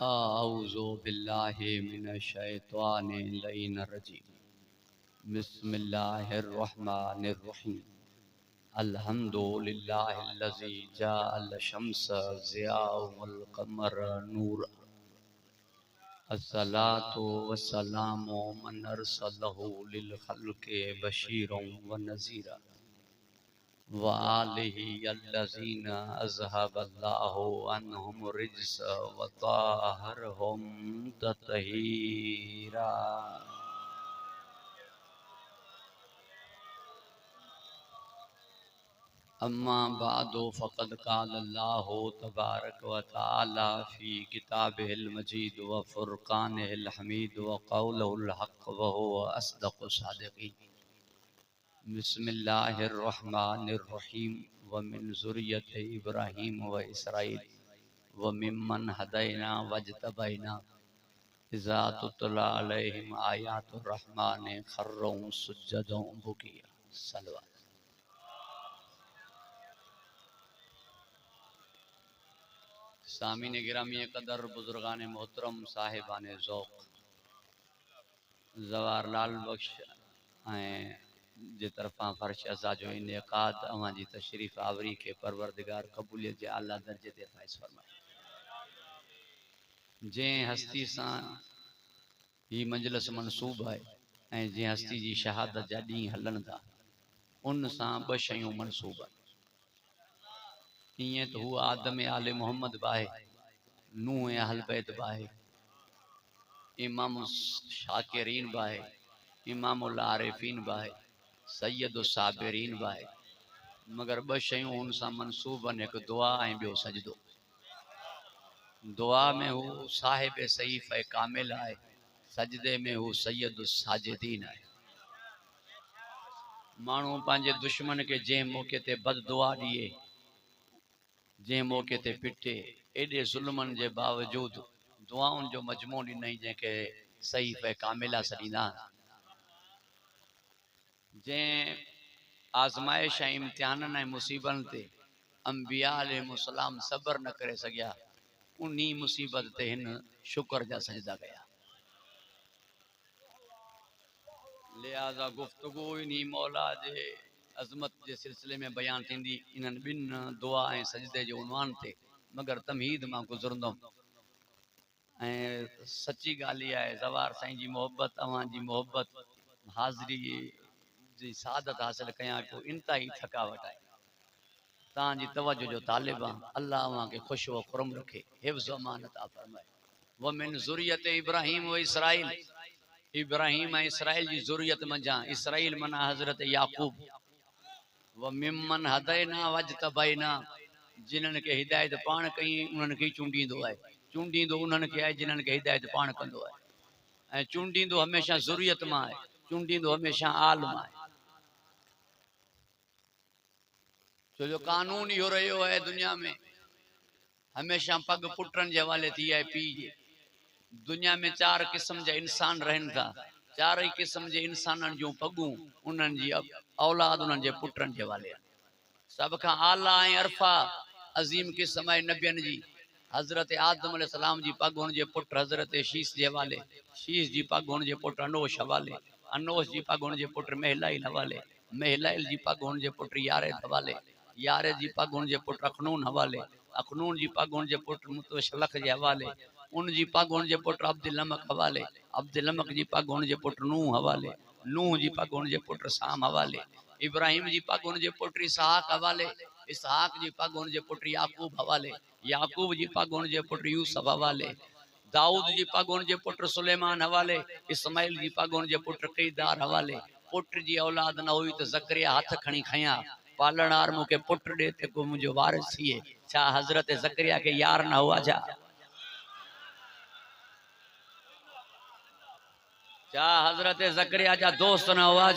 आऊज़ु बिल्लाहि मिनश शैतानिर रजीम। बिस्मिल्लाहिर रहमानिर रहीम। अल्हम्दुलिल्लाहिल्लज़ी जअल शम्स ज़ियाअ वल क़मर नूरा। अस्सलातु वस्सलामु मन अरसलहु लिल खल्क़ि बशीरन व नज़ीरा। व आलिहि अल्लज़ीना अज़हबल्लाहु अन्हुम रिज्स व ताहरहुम तत्हीरा। अम्मा बादो फ़क़द क़ालल्लाहु तबारक व तआला फ़ी किताबिहिल मजीद व फ़ुरक़ानिहिल हमीद व क़ौलुहुल हक़ व हुवा अस्दक़ुस सादिक़ीन। बिस्मिल्लाहिर्रहमानिर्रहीम। व मिन ज़ुर्रिय्यति इब्राहीम व इसराईल व मिम्मन हदैना वज्तबैना इज़ा तुतला अलैहिम आयातुर रहमानि खर्रू सुज्जदन बुकिया। सलवा। सामीन गिरामी कदर, बुजुर्गान मोहतरम, साहिबान ज़ौक़, ज़वार लाल बख्श जे तरफ़ां फ़र्श अज़ा जो इनेकाद अवां जी तशरीफ़ आवरी के परवरदिगार क़बूलियत जे आला दर्जे ते फ़ाइज़ फ़रमाए। जंहिं हस्ती सां ही मजलिस मनसूब है ऐं जंहिं हस्ती जी शहादत जा ॾींहं हलनि था उन सां ॿ शयूं मनसूब आहिनि। ईअं त हू आदम आले मोहम्मद बि आहे, नूह अहल बैत बि आहे, इमाम शाकिरीन बि आहे, इमामुल आरिफीन बि आहे, सैयद साबिरीन बि आहे, मगर ॿ शयूं हुन सां मनसूब आहिनि, हिकु दुआ ऐं ॿियो सजदो। दुआ में हू साहिब सईफ़ कामिल आहे, सजदे में हू सैयद साजिदीन आहे। माण्हू पंहिंजे दुश्मन के जंहिं मौके ते बद दुआ ॾिए, जंहिं मौके ते पिटे, एॾे ज़ुल्मनि जे बावजूद दुआउनि जो मजमू ॾिनई जंहिंखे सईफ़ कामिला सॾींदा। जंहिं आज़माइश ऐं इम्तिहाननि ऐं मुसीबतनि ते अंबिया अलैहिमुस्सलाम सब्र न करे सघिया, उन्ही मुसीबत ते हिन शुक्र जा सजदा कया। लिहाज़ा गुफ्तगू इन्ही मौला जे अज़मत के सिलसिले में बयान थींदी इन्हनि ॿिनि दुआ ऐं सजदे जो उनवान ते, मगर तमहीद मां गुज़रंदुमि। ऐं सच्ची ॻाल्हि इहा आहे, ज़वार साईं जी मोहब्बत, अवां जी मोहब्बत, हाज़िरी जी सादत हासिल कयां को इंतहाई थकावट आहे। तव्हांजी तवज्जो जो तालिब आहे। अल्लाह अवां खे ख़ुश व खुरम रखे, हिफ्ज़ व अमान अता फरमाए। व मिन ज़ुर्रियत इब्राहीम व इसराईल। इब्राहीम ऐं इसराईल जी ज़ुर्रियत मंझां, इसराईल माना हज़रत याकूब। व मिम्मन हदैना वज्तबैना, जिन्हनि खे हिदायत पाण कई उन्हनि खे चूंडींदो आहे। चूंडींदो उन्हनि खे आहे जिन्हनि खे हिदायत पाण कंदो आहे। ऐं चूंडींदो हमेशह ज़ुर्रियत मां आहे, चूंडींदो हमेशह आल मां आहे। छो जो कानून इहो रहियो आहे दुनिया में, हमेशह पग पुटनि जे हवाले थी आहे पीउ जे। दुनिया में चार क़िस्म जा इंसान रहनि था, चारई क़िस्म जे इंसाननि जूं पगूं उन्हनि जी औलाद उन्हनि जे पुटनि जे हवाले आहिनि। सब खां आला ऐं अरफा अज़ीम क़िस्म आहे नबियनि जी। हज़रत आदम अलैहिस्सलाम जी पग हुन जे पुट हज़रत शीश जे हवाले, शीश जी पग हुन जे पुट अनोश हवाले, अनोश जी पग हुन जे पुट महलाइल हवाले, महलाइल जी पग हुन जे पुट यारेद हवाले, यारेद जी पग हुन जे पुट अखनून हवाले, अखनून जी पग हुन जे पुट मुतवशलख जे हवाले, उन जी पग हुन जे पुट अब्दुलमक हवाले, अब्दुलमक जी पग हुन जे पुट नूह हवाले, नूह जी पग हुन जे पुट साम हवाले, इब्राहिम जी पग हुन जे पुट इसहाक हवाले, इसहाक जी पग हुन जे पुट याकूब हवाले, याकूब जी पग हुन जे पुट यूसुफ हवाले, दाऊद जी पग हुन जे पुट सुलेमान हवाले, इस्माइल जी पग हुन जे पुट क़ीदार हवाले। पुट जी औलाद न हुई त ज़करिया हथ खणी खयां, पालणार मूंखे पुट ॾे त को मुंहिंजो वारिस थिए। छा हज़रत ज़करिया के यार न हुआ? छा हज़रत ज़करिया जा दोस्त न हुआ?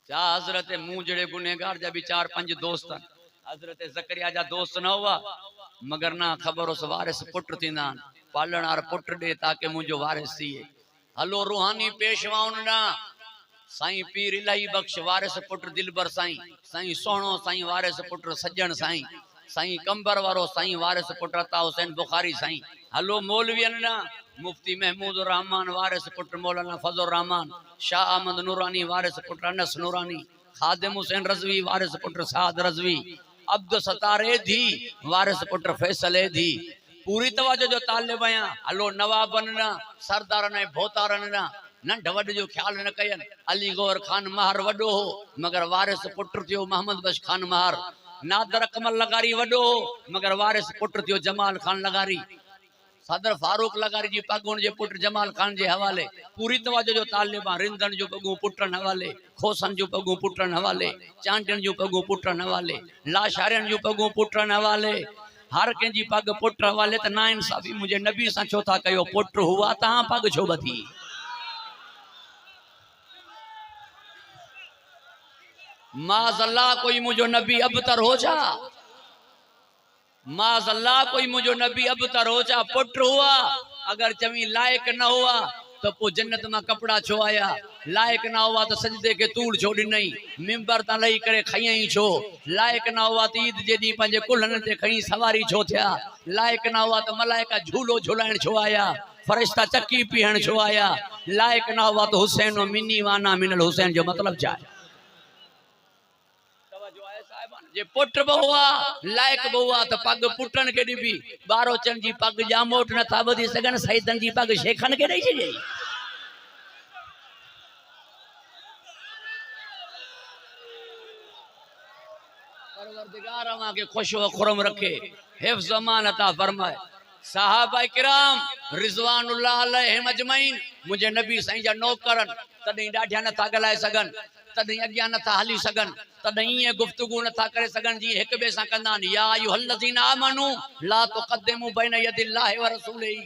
छा हज़रत मूं जड़े गुनहगार जा भी 4-5 दोस्त हज़रत ज़करिया जा दोस्त न हुआ? मगर ना ख़बर उस वारिस पुट थींदा, पालणार पुट ॾे ताकि मुंहिंजो वारिस थिए। हलो रूहानी पेशवाउनि ना साईं पीर इलाही बख्श वारिस पुट दिलबर साईं, साईं सोहणो साईं वारिस पुट सज्जन साईं, साईं कंबर वारो साईं वारिस पुट अता हुसैन बुखारी साईं। हलो मौलवियन ना मुफ्ती महमूद रहमान वारिस पुट मौलाना फजल रहमान, शाह अहमद नूरानी वारिस पुट अनस नूरानी, खादिम हुसैन रजवी वारिस पुट साद रजवी, अब्दुल सत्तार एधी वारिस पुट फैसल एधी। पूरी तवज्जो जो तालिब आया। हलो नवाबन ना सरदारन ऐं भोतारन ना नंढ वॾ जो ख्याल न कयन। अली गौर खान महार वॾो हो मगर वारिस पुट थियो मोहम्मद बख्श खान महार। नादर कमल लगारी वॾो हो मगर वारिस पुट थियो जमाल खान लगारी। सदर फारूक लगारी जी पग उन जे पुट जमाल खान जे हवाले। पूरी तवज्जो जो तालिब आ। रिंदन जो पगू पुटन हवाले, खोसन जो पगू पुटन हवाले, चांटियन जो पगू पुटन हवाले, लाशारियन जो पगू पुटन हवाले। हर कंहिंजी पग पुट हवाले त ना इंसाफ़ी मुझे नबी सां छो था कयो। पुट हुआ तहां पग छो बधी। माज़ल्ला कोई मुझो नबी अबतर हो जा, माज़ल्ला कोई मुझो नबी अबतर हो जा। पुट हुआ अगर चवी लायक न हुआ तो पो जन्नत में कपड़ा छो आया। लायक ना हुआ तो सजदे के तूड़ छो ॾिनई, मिंबर ता लही करे खयई छो। लायक ना हुआ तो ईद जे ॾींहुं पंहिंजे कुल्हनि ते खणी सवारी छो थिया। लायक ना हुआ तो मलाइका झूलो झुलाइण छो आया, फरिश्ता चक्की पीहण छो आया। लायक ना हुआ तो हुसैन मिनी वाना मिनल हुसैन जो मतलब छा है। जे पुट बहुआ लायक बहुआ तो पग पुटन के ॾिबी। बारो चंद जी पग जामोट न था ॿधी सघनि, सैदन जी पग शेखन के ॾेई छॾियई। परवरदिगार अवां के खुश व खुरम रखे, हिफ्ज़ अमान अता फरमाए। साहबा किराम रिज़वानुल्लाह अलैहिम अजमईन मुझे नबी साईं जा नौकरन तॾहिं ॾाढिया नथा ॻाल्हाए सघनि, तॾहिं अॻियां नथा हली सघनि, तॾहिं ईअं गुफ्तगू नथा करे सघनि जीअं हिक ॿिए सां कंदा आहिनि। या अय्युहल्लज़ीना आमनू ला तुक़द्दिमू बैन यदिल्लाहि व रसूलिही,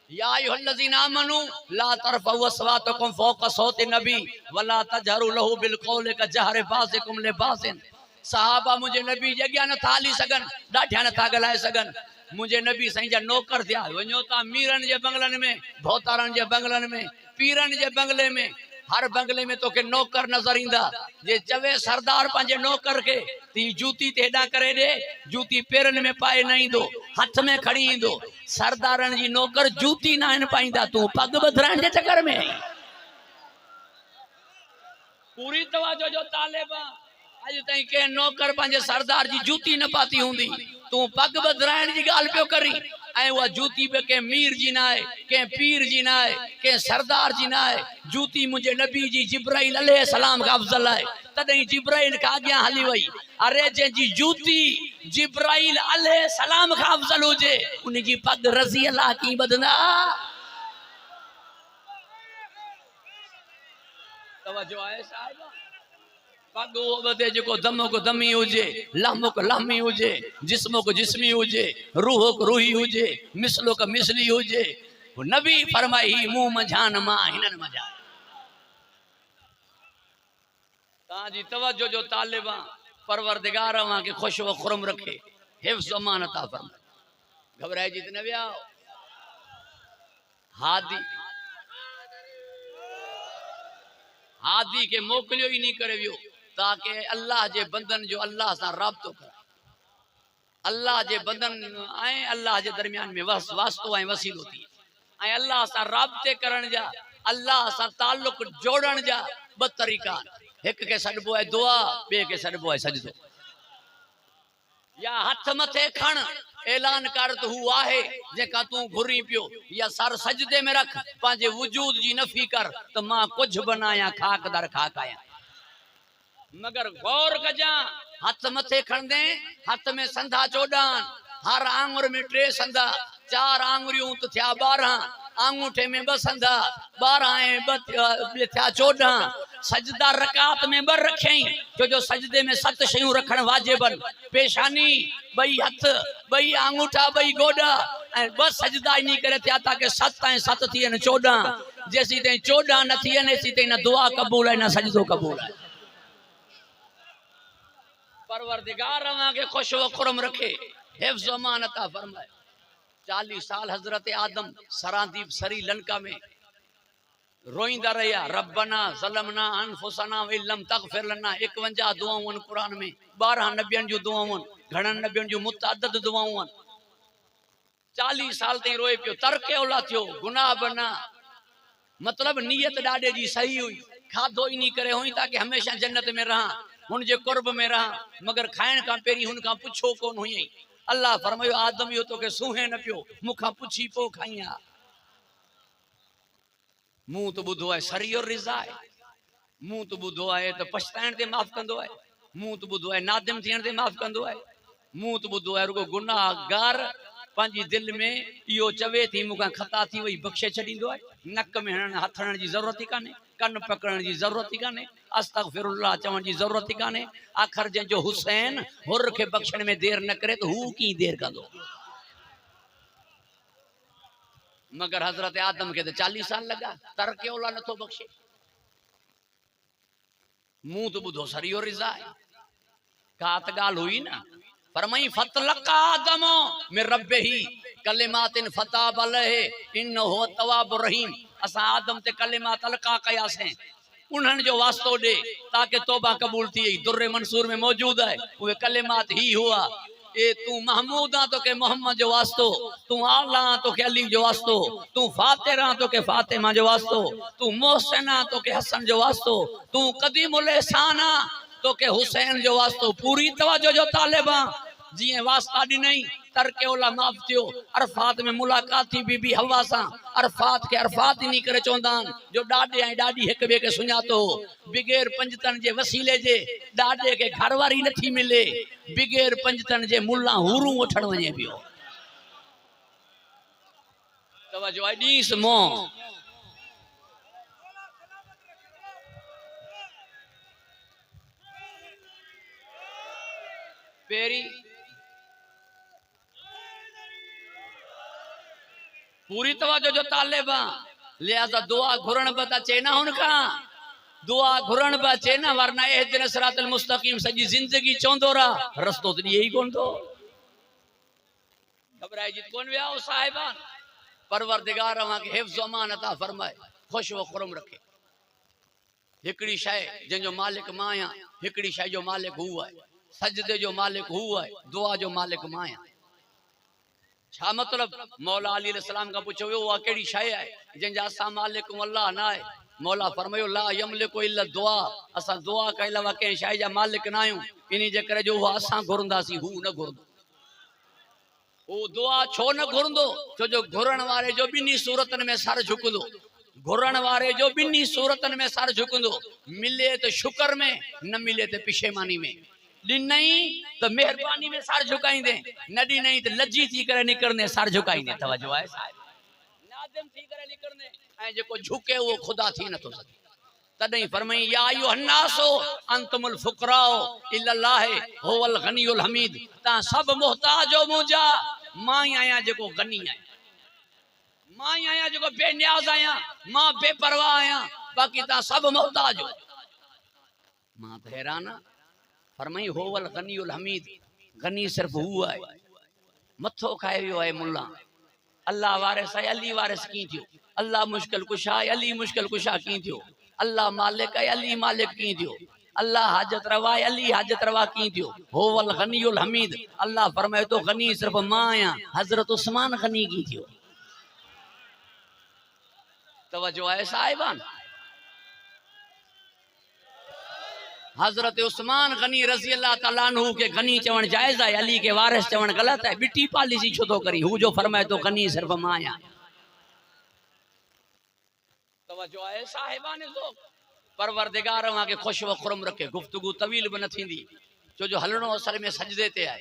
या अय्युहल्लज़ीना आमनू ला तरफ़उ अस्वातकुम फ़ौक़ सौति नबी वला तजहरू लहू बिलक़ौलि कजहरि बाज़िकुम लिबाज़िन। साहबा मुझे नबी जे अॻियां नथा हली सघनि, ॾाढिया नथा ॻाल्हाए सघनि। मुझे नबी साईं जा नौकर थिया। वञो था मीरनि जे बंगलनि में, भोतारनि जे बंगलनि में, पीरनि जे बंगले में, हर बंगले में तोखे नौकर नजर ईंदा। जे चवे सरदार पंहिंजे नौकर के ती जूती ते हेॾा करे ॾे, जूती पेरनि में पाए न ईंदो, हथ में खणी ईंदो। सरदारनि जी नौकर जूती न आहिनि पाईंदा, तूं पग ॿधाइण जे चकर में आई। पूरी तवज्जो जो तालिब अॼु ताईं कंहिं नौकर पंहिंजे सरदार जी जूती न पाती हूंदी, तूं पग ॿधाइण जी ॻाल्हि पियो करी। ऐं उहा जूती बि कंहिं मीर जी न आहे, कंहिं पीर जी न आहे, कंहिं सरदार जी न आहे। जूती मुंहिंजे नबी जी जिब्राइल अलैहिस्सलाम खां अफ़ज़ल आहे, तॾहिं जिब्राइल खां अॻियां हली वई। अरे जंहिंजी जूती जिब्राइल अलैहिस्सलाम खां अफ़ज़ल हुजे उन जी पग रज़ी अल्लाह कीअं ॿधंदा। तवज्जो आहे साहिबा। पग वो बदे जो दमो को दमी हुजे, लहमो को लहमी हुजे, जिस्मो को जिस्मी हुजे, रूहो को रूही हुजे, मिसलो को मिसली हुजे। वो नबी फरमाई मुंह मझान मां हिनन मझा। ताजी तवज्जो जो तालिबा परवरदिगार अवां के खुश व खुरम रखे, हिफ्ज़ अमान अता फरमाए। घबराए जी न विया। हादी के मोकलियो ही नहीं करे वियो ताकि अल्लाह जे बंदन जो अल्लाह सां राब्तो कर। अल्लाह जे बंदन ऐं अल्लाह जे दरमियान में वास्तो ऐं वसीलो थी ऐं अल्लाह सां राब्ते करण जा, अल्लाह सां ताल्लुक जोड़न जा ॿ तरीक़ा। हिक के सॾबो आहे दुआ, ॿिए के सॾबो आहे सजदो। या हथ मथे खण ऐलान कर त हू आहे जेका तू घुरी पियो, या सर सजदे में रख पंहिंजे वजूद जी नफी कर त मां कुछ बनाया खाक दर खाक आया। मगर गौर कजा हथ मथे खणदे हथ में संधा 14, हर आंगुर में 3 संधा, 4 आंगुरियों तो थिया 12, आंगूठे में 2 संधा, 12 ऐं 2 थिया 14। सजदा रकात में 2 रखई जो सजदे में 7 शयूं रखण वाजिबन। पेशानी, 2 हथ, 2 आंगूठा, 2 गोडा ऐं 2 सजदा इनी करे थिया ताकि 7 ऐं 7 थियन 14। जेसी ताईं 14 न थियन एसी ताईं न दुआ कबूल है न सजदो कबूल है। परवरदिगार अवां के खुश व खुरम रखे, हिफ्ज़ अमान अता फरमाए। 40 साल हजरत आदम सरादीप सरी लंका में रोईंदा रहिया रब्बना ज़लमना अनफुसना व लम तगफिर लना 51 दुआऊं कुरान में 12 नबियन जो दुआऊं घणन नबियन जो मुतअद्दिद दुआऊं 40 साल ताईं रोए पियो तरके औला थियो गुनाह बना मतलब नियत ॾाॾे जी सही हुई खाधो इनी करे हुई ताकि हमेशा जन्नत में रहा हुन जे कुर्ब में रहा मगर खाइण का पेरी हुन का पुछो कोन हुई अल्लाह फरमायो आदम यो तोखे सूहे न पियो मुखा पुछी पो खाइया मुंह तो बुधो है शरीर रिज़ा है मुंह तो बुधो है तो पछताइण ते माफ कंदो है मुंह तो बुधो है नादिम थियण ते माफ कंदो है मुंह तो बुधो है रुगो गुनाहगार पंहिंजी दिल में इहो चवे थी मूंखां खता थी वही बख़्शे छॾींदो आहे नक में हणण हथ हणण जी ज़रूरत ई कान्हे कन पकड़ण जी ज़रूरत ई कान्हे अस्तगफिरुल्लाह चवण जी ज़रूरत ई कान्हे आख़िर जंहिंजो हुसैन हुर खे बख़्शण में देर न करे तो हू कीअं देर कंदो मगर हजरत आदम के तो 40 साल लगा तरके औला नथो बख्शे मुंह तो बुधो सरियो रिज़ा है का त गाल हुई ना फरमाई फतलका आदम में रब्बही कलिमातिन फताब अलैहि इन्नहु तवाबुर रहीम असा आदम ते कलिमात अलका कयासे उन्हन जो वास्तो दे ताकि तौबा कबूल थी दुर्रे मंसूर में मौजूद है वे कलिमात ही हुआ ए तू महमूद आ तो के मोहम्मद जो वास्तो तू आला तो के अली जो वास्तो तू फातिरा तो के फातिमा जो वास्तो तू मोहसिना तो के हसन जो वास्तो तू कदीमुल एहसाना तो के हुसैन जो वास्तो पूरी तवज्जो जो तालिबा जिए वास्ता ॾिनई तरके औला माफ थियो अरफात में मुलाकात थी बीबी हवा सा अरफात के अरफात इनी करे चोंदान जो ॾाॾे ऐं ॾाॾी हिक ॿिए के सुञातो बिगैर पंजतन जे वसीले जे ॾाॾे के घरवारी नथी मिले बिगैर पंजतन जे मुल्ला हुरू वठण वञे पियो तवज्जो आहे ॾीस मोह पेरी पूरी तवज्जो जो तालिबा लिहाजा दुआ घुरण बता चेना उनका दुआ घुरण बा चेना वरना इहदिन सिरातल मुस्तकीम सजी जिंदगी चोंदो रहा रस्तो तो यही कोन तो घबराए जित कोन विया साहिबान परवरदिगार अवां के हिफ्ज़ अमान अता फरमाए खुश व खुरम रखे हिकड़ी शय जंजो मालिक मां आहियां हिकड़ी शय जो मालिक हू है सजदे जो मालिक हू है दुआ जो मालिक मां आहियां छा मतलब मौला अली अलैहिस्सलाम का पूछो वो केड़ी शय है जंजा असा मालिक अल्लाह ना है मौला फरमायो ला यमलिकु इल्ला दुआ असा दुआ के अलावा के शय जा मालिक ना आहियूं इनी जे करे जो असा घुरंदासी हू न घुरंदो वो दुआ छो न घुरंदो छो जो घुरण वारे जो बिनी सूरतन में सर झुकंदो घुरण वारे जो बिनी सूरतन में सर झुकंदो मिले तो शुक्र में न मिले तो पिशेमानी में ॾिनई तो मेहरबानी में सर झुकाईंदे न ॾिनई तो लज्जी थी करे निकरने सर झुकाईंदे तवज्जो आहे साहिब नादिम थी करे निकरने ऐं जेको झुके वो खुदा थी न तो सके तदई फरमाई या अय्युहन्नासो अंतुमुल फुकराओ इल्लल्लाह हुवल गनियुल हमीद ता सब मोहताज हो मुजा मां ही आया जेको गनी है मां ही आया जेको बेनियाज आया मां बेपरवाह आया बाकी ता सब मोहताज हो मां तो हैरान फरमाई होवल गनियुल हमीद गनी सिर्फ हू है मथो खाए वियो है मुल्ला अल्लाह वारिस है अली वारिस की थियो अल्लाह मुश्किल कुशा है अली मुश्किल कुशा की थियो अल्लाह मालिक है अली मालिक की थियो अल्लाह हाजत रवा है अली हाजत रवा की थियो होवल गनियुल हमीद अल्लाह फरमाए तो गनी सिर्फ मां आया हजरत उस्मान गनी की थियो तवज्जो है साहिबान हजरत उस्मान गनी रजी अल्लाह ताला अन्हु के गनी चवण जायज है अली के वारिस चवण गलत है बिटी पॉलिसी छो तो करी हु जो फरमाए तो गनी सिर्फ मां आया तवज्जो है साहिबान जो परवरदिगार वहां के खुश व खुरम रखे गुफ्तगू तवील भी न थींदी छो जो हलणो असल में सजदे ते है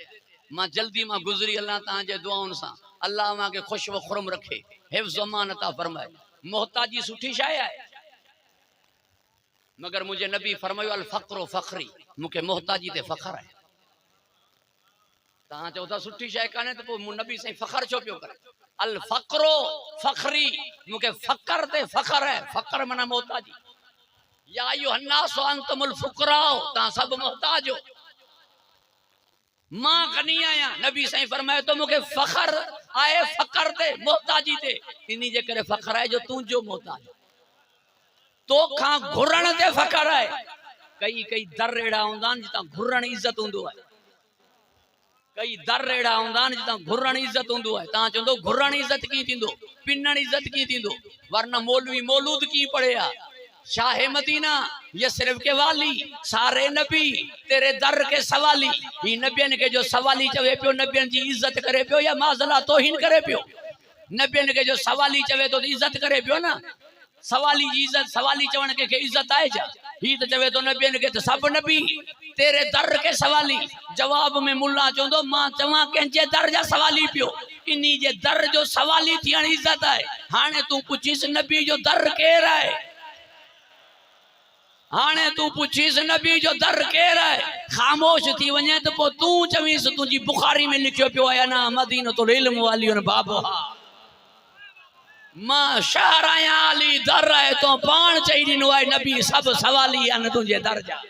मां जल्दी मां गुजरी अल्लाह तां जे दुआउन सा अल्लाह वहां के खुश व खुरम रखे हिफ्ज़ अमान अता फरमाए मोहताजी सुठी शय है मगर मुझे नबी फरमायो अल फक्रो फखरी मुके मोहताजी ते फखर है ता चौथा सुठी शय काने तो नबी से फखर छो पियो करे अल फक्रो फखरी मुके फकर ते फखर है फकर मना मोहताजी या अय्युहन्नास अंतुमुल फुकराओ ता सब मोहताज हो मां गनी आया नबी से फरमाए तो मुके फखर आए फकर ते मोहताजी ते इनी जे करे फखर है जो तू जो मोहताज तो खां घुरण ते फकर है। कई कई दर एड़ा होंदा जिता घुरण इज्जत होंदो है। कई दर एड़ा होंदा जिता घुरण इज्जत होंदो है। ता चंदो घुरण इज्जत की थींदो, पिनण इज्जत की थींदो। वरना मौलवी मौलूद की पढ़िया, शाहे मदीना यस्रिब के वाली, सारे नबी तेरे दर के सवाली। ही नबियन के जो सवाली चवे पियो, नबियन जी इज्जत करे पियो या माजला तोहिन करे पियो? नबियन के जो सवाली चवे तो इज्जत करे पियो ना। सवाली जी इज्जत, सवाली चवण के इज्जत आए जा। ही तो चवे तो नबियन के तो सब नबी तेरे दर के सवाली। जवाब में मुल्ला चवंदो मां चवा कंहिंजे दर जा सवाली पियो। इन्ही जे दर जो सवाली थियण इज्जत है। हाणे तू पुछीस नबी जो दर केर है? हाणे तू पुछीस नबी जो दर केर है? खामोश थी वने तो पो तू चवीस तुझी बुखारी में लिखियो पियो है ना मदीनतुल इल्म वालियुन बाबुहा। मां शहर आया अली दर है तो पान चई दिनो है नबी सब सवाली अन तुझे दर जा।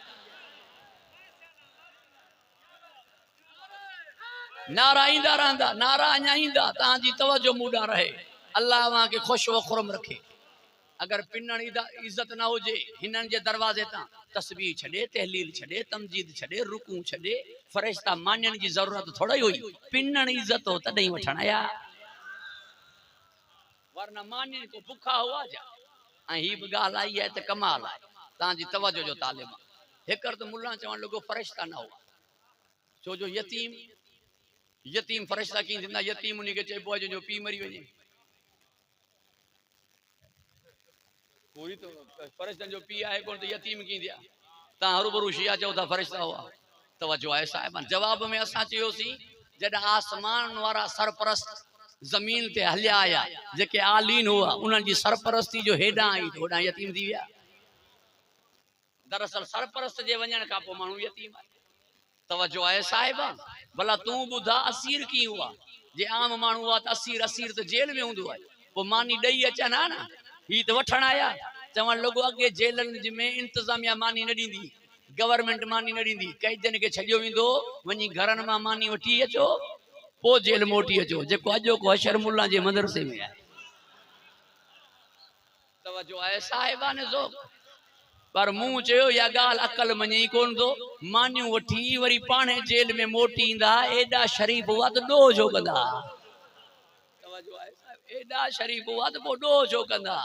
नारा ईंदा रहंदा, नारा अञा ईंदा। तव्हांजी तवज्जो मूडा रहे। अल्लाह वहां के खुश व खुरम रखे। अगर पिनण इज्जत ना होजे हिनन जे दरवाजे ता तस्बीह छड़े, तहलील छड़े, तमजीद छड़े, रुकू छड़े, फरिश्ता मानन की जरूरत थोड़ा ही हुई। पिनण इज्जत हो तदई वठण आया। वरना मानन को भुखा हुआ जा। ही भी गाल आई है तो कमाल है। तांजी तवज्जो जो तालिब हेकर तो मुल्ला चवण लॻो फरिश्ता ना हुआ। छो जो यतीम यतीम फरिश्ता की थींदा? यतीम उन्हीं के चइबो आहे जो पी मरी वञे। पूरी तो फरिश्तन जो पी आहे कोन तो यतीम की दिया। ता हरूबरू शिया चओ था फरिश्ता हुआ। तवज्जो आहे साहिब। जवाब में असां चयोसीं जॾहिं आसमान वारा सरपरस्त जमीन ते हलिया आया जेके आलीन हुआ उन्हनि जी सरपरस्ती जो हेॾां आई तो होॾां यतीम थी विया। दरअसल सरपरस्त जे वञण खां पोइ माण्हू यतीम आहे। तवज्जो आहे साहिब। भला तू ॿुधा असीर की हुआ? जे आम माण्हू हुआ त असीर असीर तो जेल में हूंदो आहे। पोइ मानी ॾेई अचनि हा न। ही तो वठण आया। चवण लॻो अॻे जेलनि में इंतज़ामिया मानी न ॾींदी, गवर्नमेंट मानी न ॾींदी। कैदियुनि खे छॾियो वेंदो, वञी घरनि मां मानी वठी अचो पोइ जेल मोटी अचो। जेको अॼोको हशर मुल्ला जे मदरसे में आहे। तवज्जो आहे साहिबान जो। पर मूं चयो या ॻाल्हि अकल मञी कोन थो। मानियूं वठी वरी पाणे जेल में मोटी ईंदा। एॾा शरीफ़ हुआ त ॾोह छो कंदा? तवज्जो आहे साहिब। एॾा शरीफ़ हुआ त पोइ ॾोह छो कंदा?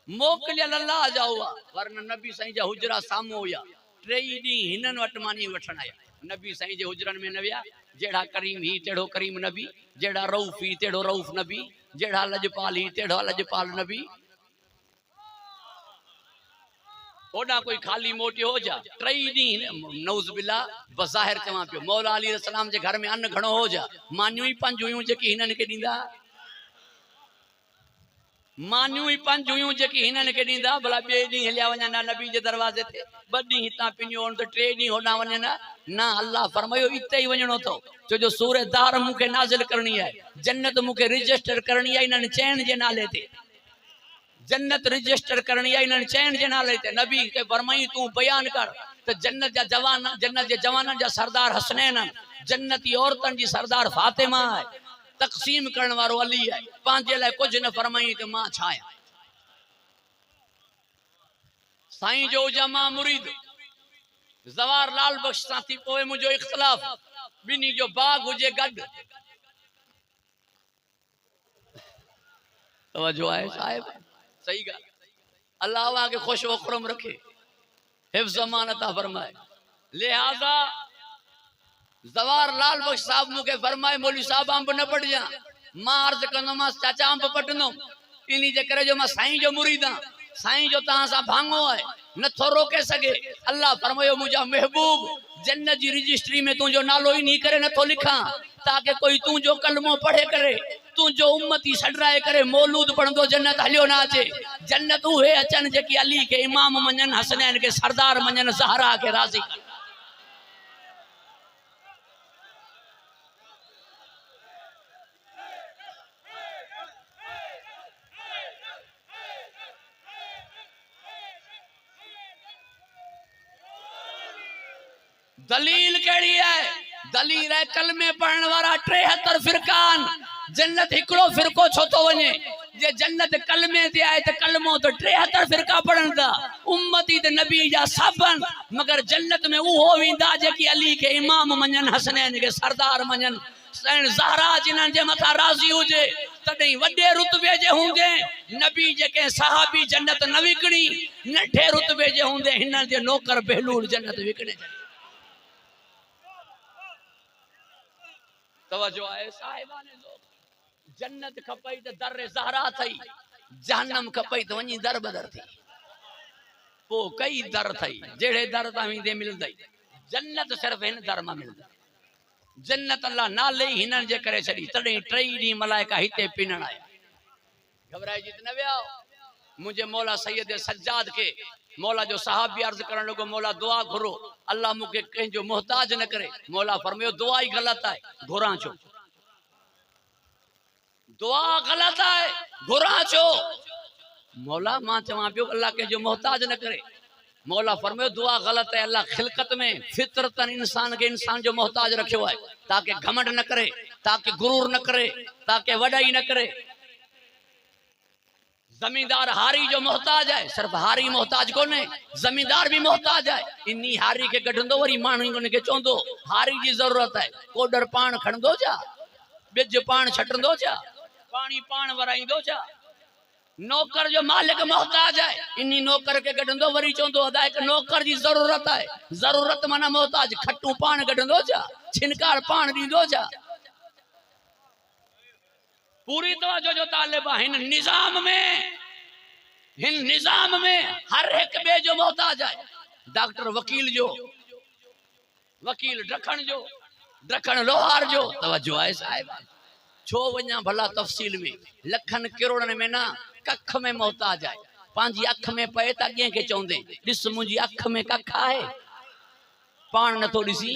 मोकिलियल अल्लाह जा हुआ। वरना नबी साईं जा हुजरा साम्हूं हुया। 3 ॾींहं हिननि वटि मानी वठण आया। नबी साईं जे हुजरनि में न विया। जेड़ा करीम ही तेड़ो करीम नबी, जेड़ा रऊफ ही तेड़ो रऊफ नबी, जेड़ा लजपाल ही तेड़ो लजपाल नबी। ओडा कोई खाली मोटियो हो जा। 3 ॾींहं नौज़ बिल्ला बज़ाहिर चवां पियो मौला अली सलाम जे घर में अन्न घणो हो जा। मानियूं ही 5 हुयूं जेकी हिननि खे ॾींदा। मानियूं ही 5 हुयूं जेकी हिननि खे ॾींदा। भला ॿिए ॾींहुं हलिया वञनि नबी जे दरवाज़े ते। 2 ॾींहं हितां पिनियो हुन त 3 ॾींहं होॾां वञनि ना। अल्लाह फरमायो इते ही वञणो अथव। छो जो सूरह दार मूंखे नाज़िल करणी आहे। जन्नत मूंखे रजिस्टर करणी आहे इन्हनि चइण जे नाले ते। जन्नत रजिस्टर करणी आहे इन्हनि चइण जे नाले ते। नबी खे फरमाई तूं बयान कर त जन्नत जा जवान, जन्नत जे जवाननि जा सरदार हसनैन आहिनि, जन्नती औरतनि जी सरदार फातिमा आहे, तक़सीम करण वारो अली आहे। पंहिंजे लाइ कुझु न फरमाई त मां छा आहियां? साईं जो जमा मुरीद जवाहर लाल बख्श सां थी पोइ मुंहिंजो इख्तिलाफ। ॿिन्ही जो बाग हुजे गॾु। तवज्जो आहे साहिब। सही ॻाल्हि। अल्लाह वाह के खुश व खुरम रखे, हिफ्ज़ अमान अता फरमाए। लिहाजा जवाहर लाल बख्श साहब मूंखे फरमाए मौलवी साहब अंब न पटजा। मां अर्ज़ कंदोमांसि चाचा अंब पटंदुमि। इन्ही जे करे जो मां साईं जो मुरीद आहियां। साईं जो तहां सां भाङो आहे, नथो रोके सके। अल्लाह फरमायो मुंहिंजा महबूब जन्नत जी रजिस्ट्री में तुंहिंजो नालो इन्ही करे नथो लिखां ताकि कोई तुंहिंजो कलमो पढ़े करे तुंहिंजो उम्मती सडराए करे मौलूद पढ़ंदो जन्नत हलियो ना अचे। जन्नत उहे अचनि जेकी अली के इमाम मञनि, हसनैन के सरदार मञनि, ज़हरा के राज़ी कनि। दलील केड़ी है? दलील है कलमे पढ़ने वाला 73 फिरकान। जन्नत हिकड़ो फिरको छो तो वने? जे जन्नत कलमे ते आए त कलमो तो 73 फिरका पढ़न था। उम्मती ते नबी जा सबन मगर जन्नत में उहो विंदा जेकी अली के इमाम मञन हसनैन के सरदार मञन सैन ज़हरा जिन्हनि जे मथा राज़ी हुजे तॾहिं वॾे रुतबे जे हूंदे नबी जेके सहाबी जन्नत न विकणी नंढे रुतबे जे हूंदे हिननि जे नौकर बेलूल जन्नत विकणे तवज्जो आहे साहिबाने लोग जन्नत खपई त दर ज़हरा थई जहन्नम खपई त वञी दर बदर थी पो कई दर थई जेड़े दर ता विंदे मिलदई जन्नत सिर्फ इन दर मां मिलदई जन्नत अल्लाह नाले ही हिनन जे करे छड़ी तडे ट्रई डी मलाइका हिते पिनण आया घबराई जित न विया मुझे मौला सैयद सज्जाद के मौला जो सहाबी अर्ज करण लगो मौला दुआ घुरो अल्लाह मुके कहीं जो मोहताज न करे मौला फरमायो दुआ ही गलत है घुरा छो दुआ गलत है घुरा छो मौला मां चवा पियो अल्लाह के जो मोहताज न करे मौला फरमायो दुआ गलत है अल्लाह खिलकत में फितरतन इंसान के इंसान जो मोहताज रखियो है ताकि घमंड न करे ताकि गुरूर न करे ताकि वडाई न करे जमींदार हारी जो मोहताज है सिर्फ हारी मोहताज कोने जमींदार भी मोहताज है इन्नी हारी के गढंदो वरी माण्हू उनके चोंदो हारी जी जरूरत है कोडर पान खणदो जा बिज पान छटंदो जा पानी पान वराइंदो जा नौकर जो मालिक मोहताज है इन्नी नौकर के गढंदो वरी चोंदो अदा एक नौकर जी जरूरत है जरूरत माना मोहताज खट्टू पान गढंदो जा छिनकार पान दींदो जा पूरी तवज्जो जो तालिब हिन निजाम में हर एक बे जो मोहताज है डॉक्टर वकील जो वकील ढखण लोहार जो तवज्जो है साहिब छो वञा भला तफसील में लखन करोड़न में ना कख में मोहताज है पांजी अख में पए त अगे के चौंदे दिस मुंजी अख में कख है पान न तो दिसी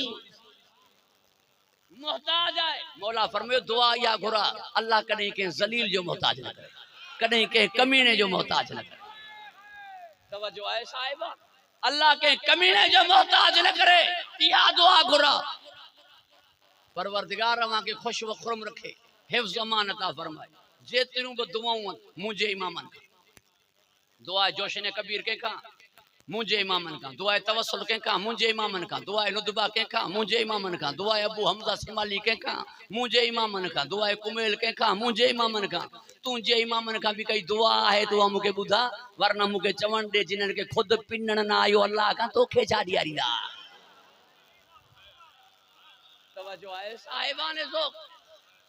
मोहताज है मौला फरमायो दुआ या घुरा अल्लाह कदे के जलील जो मोहताज न करे कदे के कमीने जो मोहताज न करे तवज्जो है साहिबा अल्लाह के कमीने जो मोहताज न करे या दुआ घुरा परवरदिगार अवां के खुश व खुरम रखे हिफ्ज़ अमान अता फरमाए जेतिरियूं बि दुआऊं मुंहिंजे इमामनि खां दुआ जोशन कबीर कंहिंखां मुंहिंजे इमामनि खां दुआ तवसुल कंहिंखां मुंहिंजे इमामनि खां दुआ नुदबा कंहिंखां मुंहिंजे इमामनि खां दुआ अबू हमज़ा सिमाली कंहिंखां मुंहिंजे इमामनि खां दुआ कुमेल कंहिंखां मुंहिंजे इमामनि खां तुंहिंजे इमामनि खां बि कई दुआ आहे तूं मूंखे ॿुधा वरना मूंखे चवण ॾे जिन्हनि खे ख़ुदि पिनण न आयो अल्लाह खां तोखे छा ॾियारींदा तवज्जो आहे साहिबाने ज़ोक़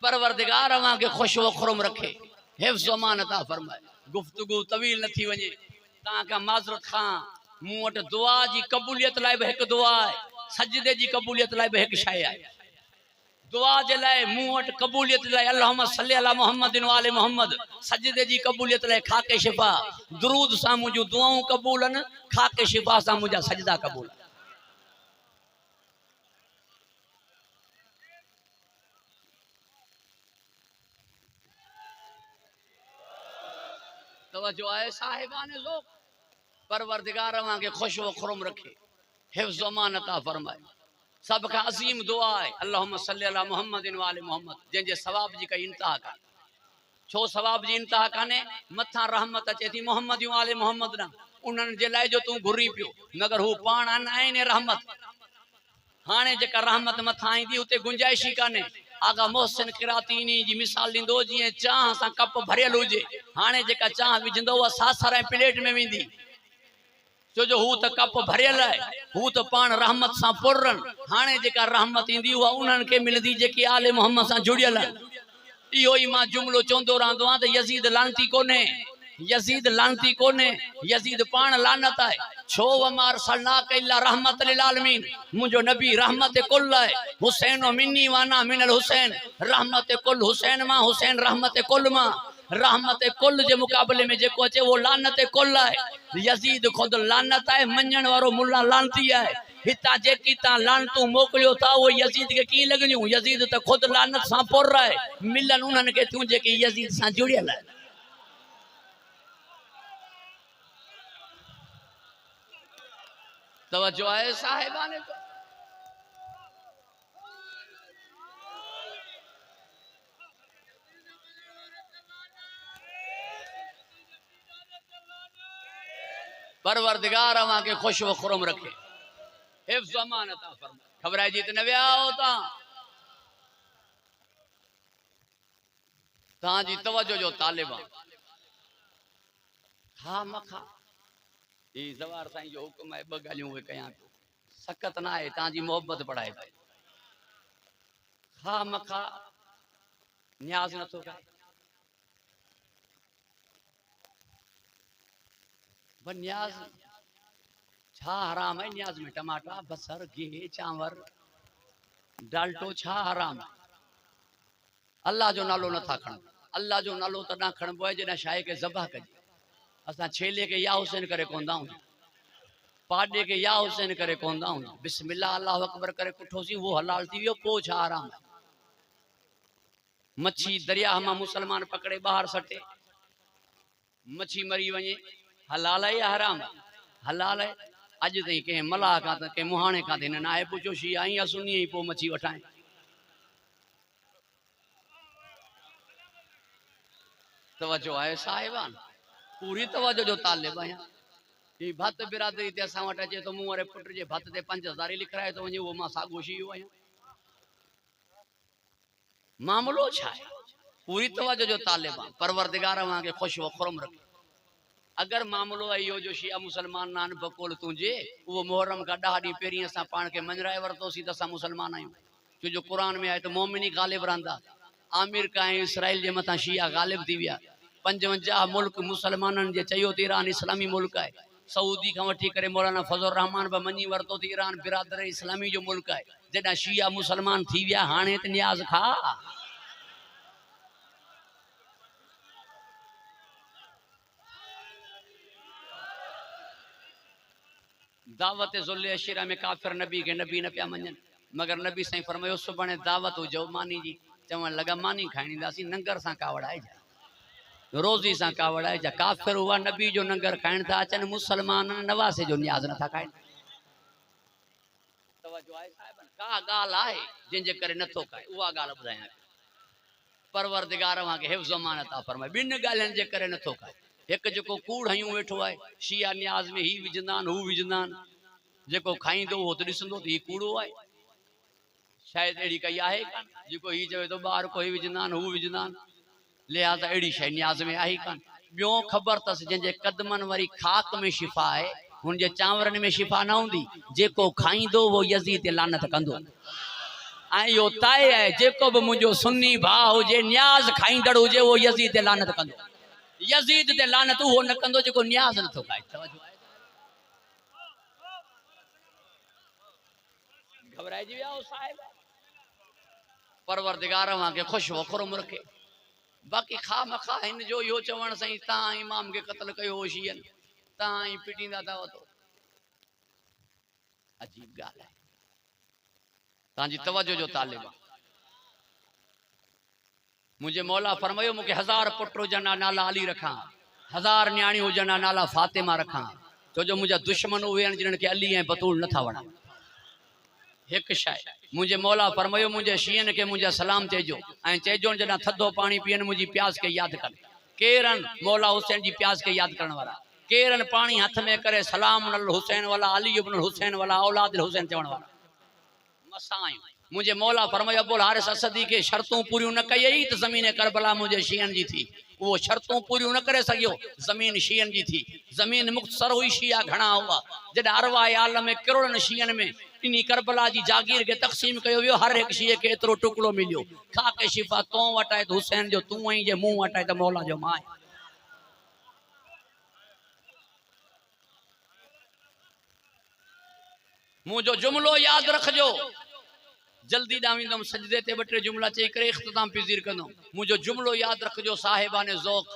परवरदिगार अवां के खुश व खुरम रखे हिफ्ज़ अमान अता फरमाए गुफ्तगू तवील न थी वञे ता का माजरत खां मूं वटि दुआ जी क़बूलियत लाइ बि हिकु दुआ आहे सजदे जी क़बूलियत लाइ बि हिकु शइ आहे दुआ जे लाइ मूं वटि क़बूलियत लाइ अल्लाहुम्मा सल्ली अला मुहम्मदिन व आले मुहम्मद सजदे जी क़बूलियत लाइ खाके शिफा दुरूद सां मुंहिंजूं दुआऊं क़बूल आहिनि खाके शिफा सां मुंहिंजा सजदा क़बूल तवज्जो आहे साहिबाने ज़ोक़ परवरदिगार अवां के खुश व खुरम रखे हिफ्ज़ अमान अता फरमाए सब का अजीम दुआ है अल्लाहुम्मा सल्ली अला मुहम्मदिन व आले मुहम्मद जंहिंजे सवाब जी कई इंतहा काने छो सवाब जी इंतहा काने मथा रहमत अचे थी मोहम्मद व आले मुहम्मद ना उन्हनि जे लाइ जो तूं घुरी पियो मगर हू पाण आहिनि रहमत हाणे जेका रहमत मथा ईंदी उते गुंजाइश ई काने आगा मोहसिन किरातीनी जी मिसाल ॾींदो जीअं चांहि सां कप भरियल हुजे हाणे जेका चांहि विझंदो उहा सासर ऐं प्लेट में वेंदी छो जो हू त कप भरियल है हू तो पान रहमत सां पुरन हाणे जेका रहमत ईंदी उहा उन्हनि खे मिलंदी जेकी आले मोहम्मद सां जुड़ियल आहिनि इहो ई मां जुमिलो चवंदो रहंदो आहियां त यज़ीद लानती कोन्हे यज़ीद लानती कोन्हे यज़ीद पाण लानत आहे छो वमार सल्लाक इल्ला रहमत लिल आलमीन मुंहिंजो नबी रहमत कुल आहे हुसैन मिन्नी वाना मिनल हुसैन रहमत कुल हुसैन मां हुसैन रहमत कुल मां रहमत कुल जे मुकाबले में जेको अचे वो लानत कुल आहे यज़ीद खुद लानत आहे मञण वारो मुल्ला लानती आहे हितां जेकी तव्हां लानतूं मोकिलियो था उहो यज़ीद खे कीअं लॻंदियूं यज़ीद त खुद लानत सां पुर आहे मिलन उन्हनि खे थियूं जेके यज़ीद सां जुड़ियल आहे तवज्जो आहे साहिबाने परवरदिगार अवां के खुश व खुरम रखे, हिफ्ज़ व अमान अता फरमाए। घबराए जी न विया होता ताजी तवज्जो जो तालिबा खा मखा ई जवार साईं जो हुक्म है ब गालियों वे कया सकत ना है ताजी मोहब्बत बढ़ाए पे खा मखा न्याज न तो काए न्याज छा हराम है न्याज में टमाटा बसर घी चांवर डाल्टो छा हराम अल्लाह जो नालो न था खण अल्लाह जो नालो त ना खणबो है जॾहिं शाये के ज़बह कजे असां छेले के या हुसैन करे कोंदा हूं पाडे के या हुसैन करे कोंदा हूं बिस्मिल्लाह अल्लाह अकबर करे कुठोसी वो हलाल थी वियो पो छा हराम है मच्छी दरिया में मुसलमान पकड़े बाहर सटे मच्छी मरी वने हलाल है या हराम हलाल है अज तई के मलाह का के मुहाने का दिन ना है पुछो शी आई सुनी ही पो मच्छी वठाए तवज्जो है साहिबान पूरी तवज्जो जो तालिब आया ये भत बिरादरी ते असा वट अचे तो मूं वारे पुट जे भत ते 5000 लिखराए तो वने वो मां सागोशी आया मामलो छा है पूरी तवज्जो जो तालिब परवरदिगार वहां के खुश व खुरम रखे अगर मामलो है यो जो शिया मुसलमान नान बकोल तुझे वो मुहर्रम का 10 डी पेरी असा पान के मंजराए वरतोसी त असा मुसलमान आयो जो जो कुरान में आए तो मोमिनी गालिब रहंदा आमिर का इसराइल जे मथा शिया गालिब थी विया 55 मुल्क मुसलमानन जे चयो त ईरान इस्लामी मुल्क है सऊदी का वठी करे मौलाना फजल रहमान ब मनी वरतो त ईरान बिरादर इस्लामी जो मुल्क है जडा शिया मुसलमान थी विया हाने त न्याज खा दावत ज़ुल्ले अशीरा में काफिर नबी के नबी न पिया मनन मगर नबी साईं फरमायो सुबणे दावत हुजो मानी जी चवण लगा मानी खाइणी दासी नंगर सा कावड़ाए जा रोजी सा कावड़ाए जा काफिर हुआ नबी जो नंगर खाइण था अचन मुसलमान नवासे जो न्याज न था खाइण तवज्जो आहे साहिब का गाल आहे जिनजे करे नथो खाए उहा गाल बुधाया परवरदिगार वहां के हिफ्ज़ अमान अता फरमाए बिन गालन जे करे नथो खाए एक जो कूड़ हयूं वेठो है शिया न्याज में ही विजंदान हू विजंदान जो खाईंदो वो तो दिसंदो ही कूड़ो है शायद एड़ी कई आहे कान जो ही चवे तो बाहर कोई विजंदान हू विजंदान लिहाजा एड़ी शय न्याज में आई कान बियो खबर तस जे कदमन वारी खाक में शिफा है हुन जे चांवरन में शिफा ना हुंदी जेको खाईंदो वो यजीद ते लानत कंदो आई यो तय है जेको भी मुझो सुन्नी भा हुजे न्याज खाईंदड़ हुजे वो यजीद ते लानत कंदो यजीद ते लानत वो न कंदो जो न्याज न तो खाए घबराए जी विया साहिब परवरदिगार वहां के खुश व खुरम रखे बाकी खा मखा इन जो यो चवण सही ता इमाम के कत्ल कयो शियन ता पिटींदा था तो अजीब गाल है ताजी तवज्जो जो तालिबा मुझे मौला फरमायो मुझे 1000 पुट जना नाला अली रखा 1000 न्याणी जना नाला फातिमा रखा तो जो मुझे दुश्मन हुए जिन के अली ऐं बतूल न था वणा एक शाय मुझे मौला फरमायो मुझे शियन के मुझे सलाम चेजो ऐं चेजो जना थधो पानी पियन मुझी प्यास के याद कर केरन मौला हुसैन जी प्यास के याद करने वाला केरन पानी हाथ में करे सलाम अल हुसैन वाला अली इब्न हुसैन वाला औलाद हुसैन चवण वाला मसाई मुझे मौला फरमाया अबुल हारिस असदी के शर्तों पूरी न कई तो जमीन करबला मुझे शियन जी थी वो शर्तों पूरी न करे सकियो जमीन शियन जी थी जमीन मुख्तसर हुई शिया घना हुआ जॾहिं अरवा आलम में करोड़न शियन में इन करबला जी जागीर के तक़सीम कयो वियो हर एक शिये के एतिरो टुकड़ो मिलियो खा के शिफा तो वटाए तो हुसैन जो तू आई जे मुंह वटाए तो मौला जो मां मुझो जुमलो याद रखजो जल्दी दावींदम सजदे ते बटे जुमला चई करे इख्तिताम पज़ीर कंदो मुझो जुमलो याद रखजो साहिबाने ज़ौक़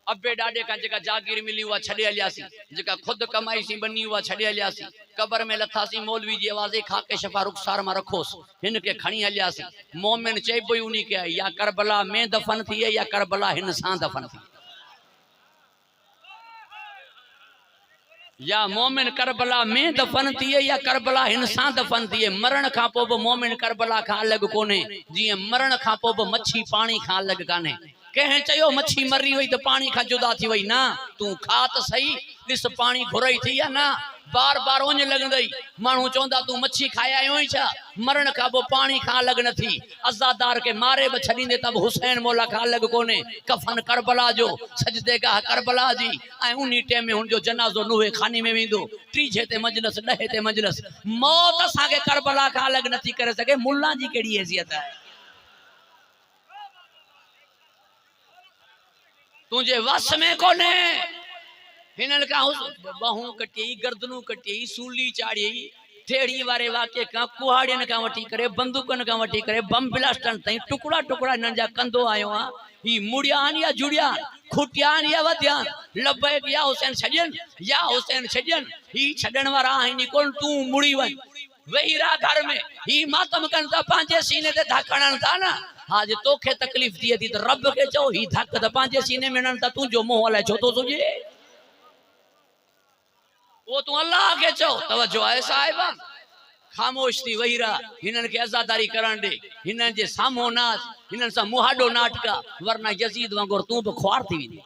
अब्बे डाडे का जगह जागीर मिली हुआ छड़े हलियासी जगह खुद कमाई सी बनी हुआ छड़े हलियासी कबर में लथासी मौलवी जी आवाज़े खाके शफा रुखसार में रखोस हिन के खणी हलियासी मोमिन चइबो ही उन्हीं के या करबला में दफन थी या करबला हिन सां दफन थी या मोमिन करबला में दफन थी या करबला हिन सां दफन थी मरण का मोमिन करबला का अलग कोने जी मरण का मच्छी पानी का अलग काने कहें चयो मच्छी मरी वही तो पानी का जुदा थी वही ना तू खा तो सही दिस पानी घुरई थी या ना बार बार ओंज लगंदई मानू चौंदा तू मच्छी खाया आयो छा मरण का वो पानी खा लग न थी अज़ादार के मारे ब छडींदे तब हुसैन मौला खा लग कोने कफन करबला जो सजदे गाह करबला जी ऐ उनी टाइम में हुन जो जनाजो नुहे खानी में विंदो टीजे ते मजलिस डहे ते मजलिस मौत असा के करबला खा लग न थी करे सके मुल्ला जी केड़ी हैसियत है तुझे वस में कोने हिनन का बाहू कटी गर्दनू कटी सूली चाड़ी ठेड़ी वारे वाके का कुहाड़ियन का वठी करे बंदूकन का वठी करे बम ब्लास्टन तई टुकड़ा टुकड़ा नंजा कंदो आयो आ ई मुड़ियान या जुड़ियान खुटियान या वदियान लबैक या हुसैन छजन ही छडन वारा आहिनी कोन तू मुड़ी वन वहीरा घर में ही मातम कन ता पांचे सीने ते धकणन था ना आज तोखे तकलीफ दिए थी तो रब के चो ही धक त पांचे सीने में नन ता तू जो मोह वाला छो तो सुजे वो तू अल्लाह के चो तवज्जो है साहिबा खामोश थी वहीरा हिनन के आजादारी करण दे हिनन जे सामो नाच हिनन सा मुहाडो नाटका वरना यजीद वांगुर तू ब ख्वार थी विने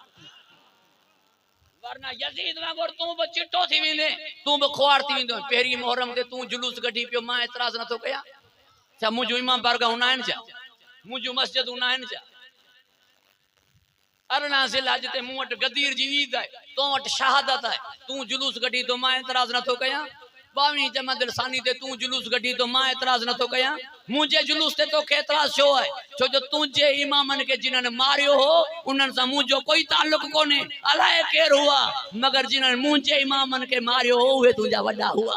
वरना यजीद वांगुर तू ब चिट्टो थी विने तू ब ख्वार थी विंदो पहरी मुहर्रम ते तू जुलूस गडी पियो मां एतराज न तो कया छा मुजो इमाम बारगाह उनाइन छा मुजो मस्जिद उनाइन छा अरना जिला जिते मूं वट गदीर जी ईद है तो वट शहादत है तू जुलूस गडी तो मां एतराज न तो कया 22 जमदिल सानी ते तू जुलूस गडी तो मां एतराज न तो कया मुझे जुलूस ते तो के एतराज छो है छो जो तुझे इमामन के जिनन मारियो हो उनन सा मुझो कोई ताल्लुक कोने अलाए केर हुआ मगर जिनन मुझे इमामन के मारियो हो वे तुझा वड्डा हुआ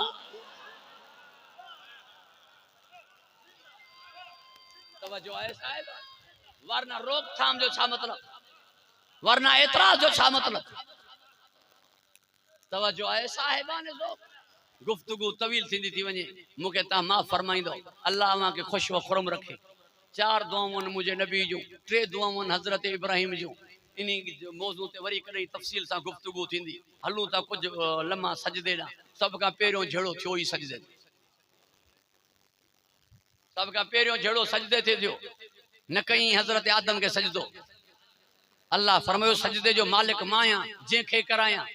तवज्जो है साहिब वरना रोकथाम जो छा मतलब वरना एतराज जो छा मतलब तवज्जो है साहिबान जो गुफ्तगू तवील थी थी वने मुके ता माफ फरमाइंदो अल्लाह मा के खुश व खुरम रखे 4 दुआवन मुझे नबी जो 3 दुआवन हजरत इब्राहिम जो इनी मौजू ते वरी कई तफसील सा गुफ्तगू थींदी हलू ता कुछ लम्हा सजदे दा सब का पेरियो झेड़ो थियो ही सजदे सब का पेरियो झेड़ो सजदे थे थियो न कहीं हजरत आदम के सजदो अल्लाह फरमायो सजदे जो मालिक माया जे खे कराया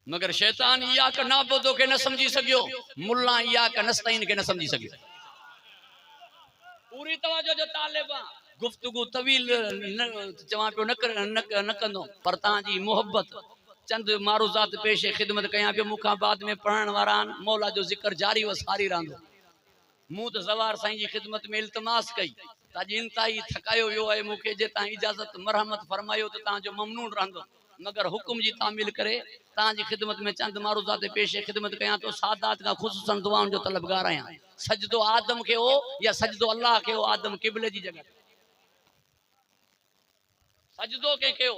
मगर शैतान या का नाबुदो के न समझी सकियो मुल्ला या का नस्तईन के न समझी सकियो पूरी तवज्जो जो तालिबा गुफ्तगू तवील चवा पे न कंदो पर ता जी मोहब्बत चंद मारूजात पेश खिदमत कया पे मुखा बाद में पढ़न वारान मौला जो जिक्र जारी व सारी रांदो मुंह तो सवार साईं जी खिदमत में इल्तमास कई ताजी इंतहाई थकायो यो है मुखे जे ता इजाजत मरहमत फरमायो तो ता जो ममनून रहंदो मगर हुक्म जी तामील करे ता जी खिदमत में चंद मारूजात पेश खिदमत कया तो सादात का खुसूसन दुआन जो तलबगार आया सजदो आदम के हो या सजदो अल्लाह के हो आदम किबले जी जगह सजदो के हो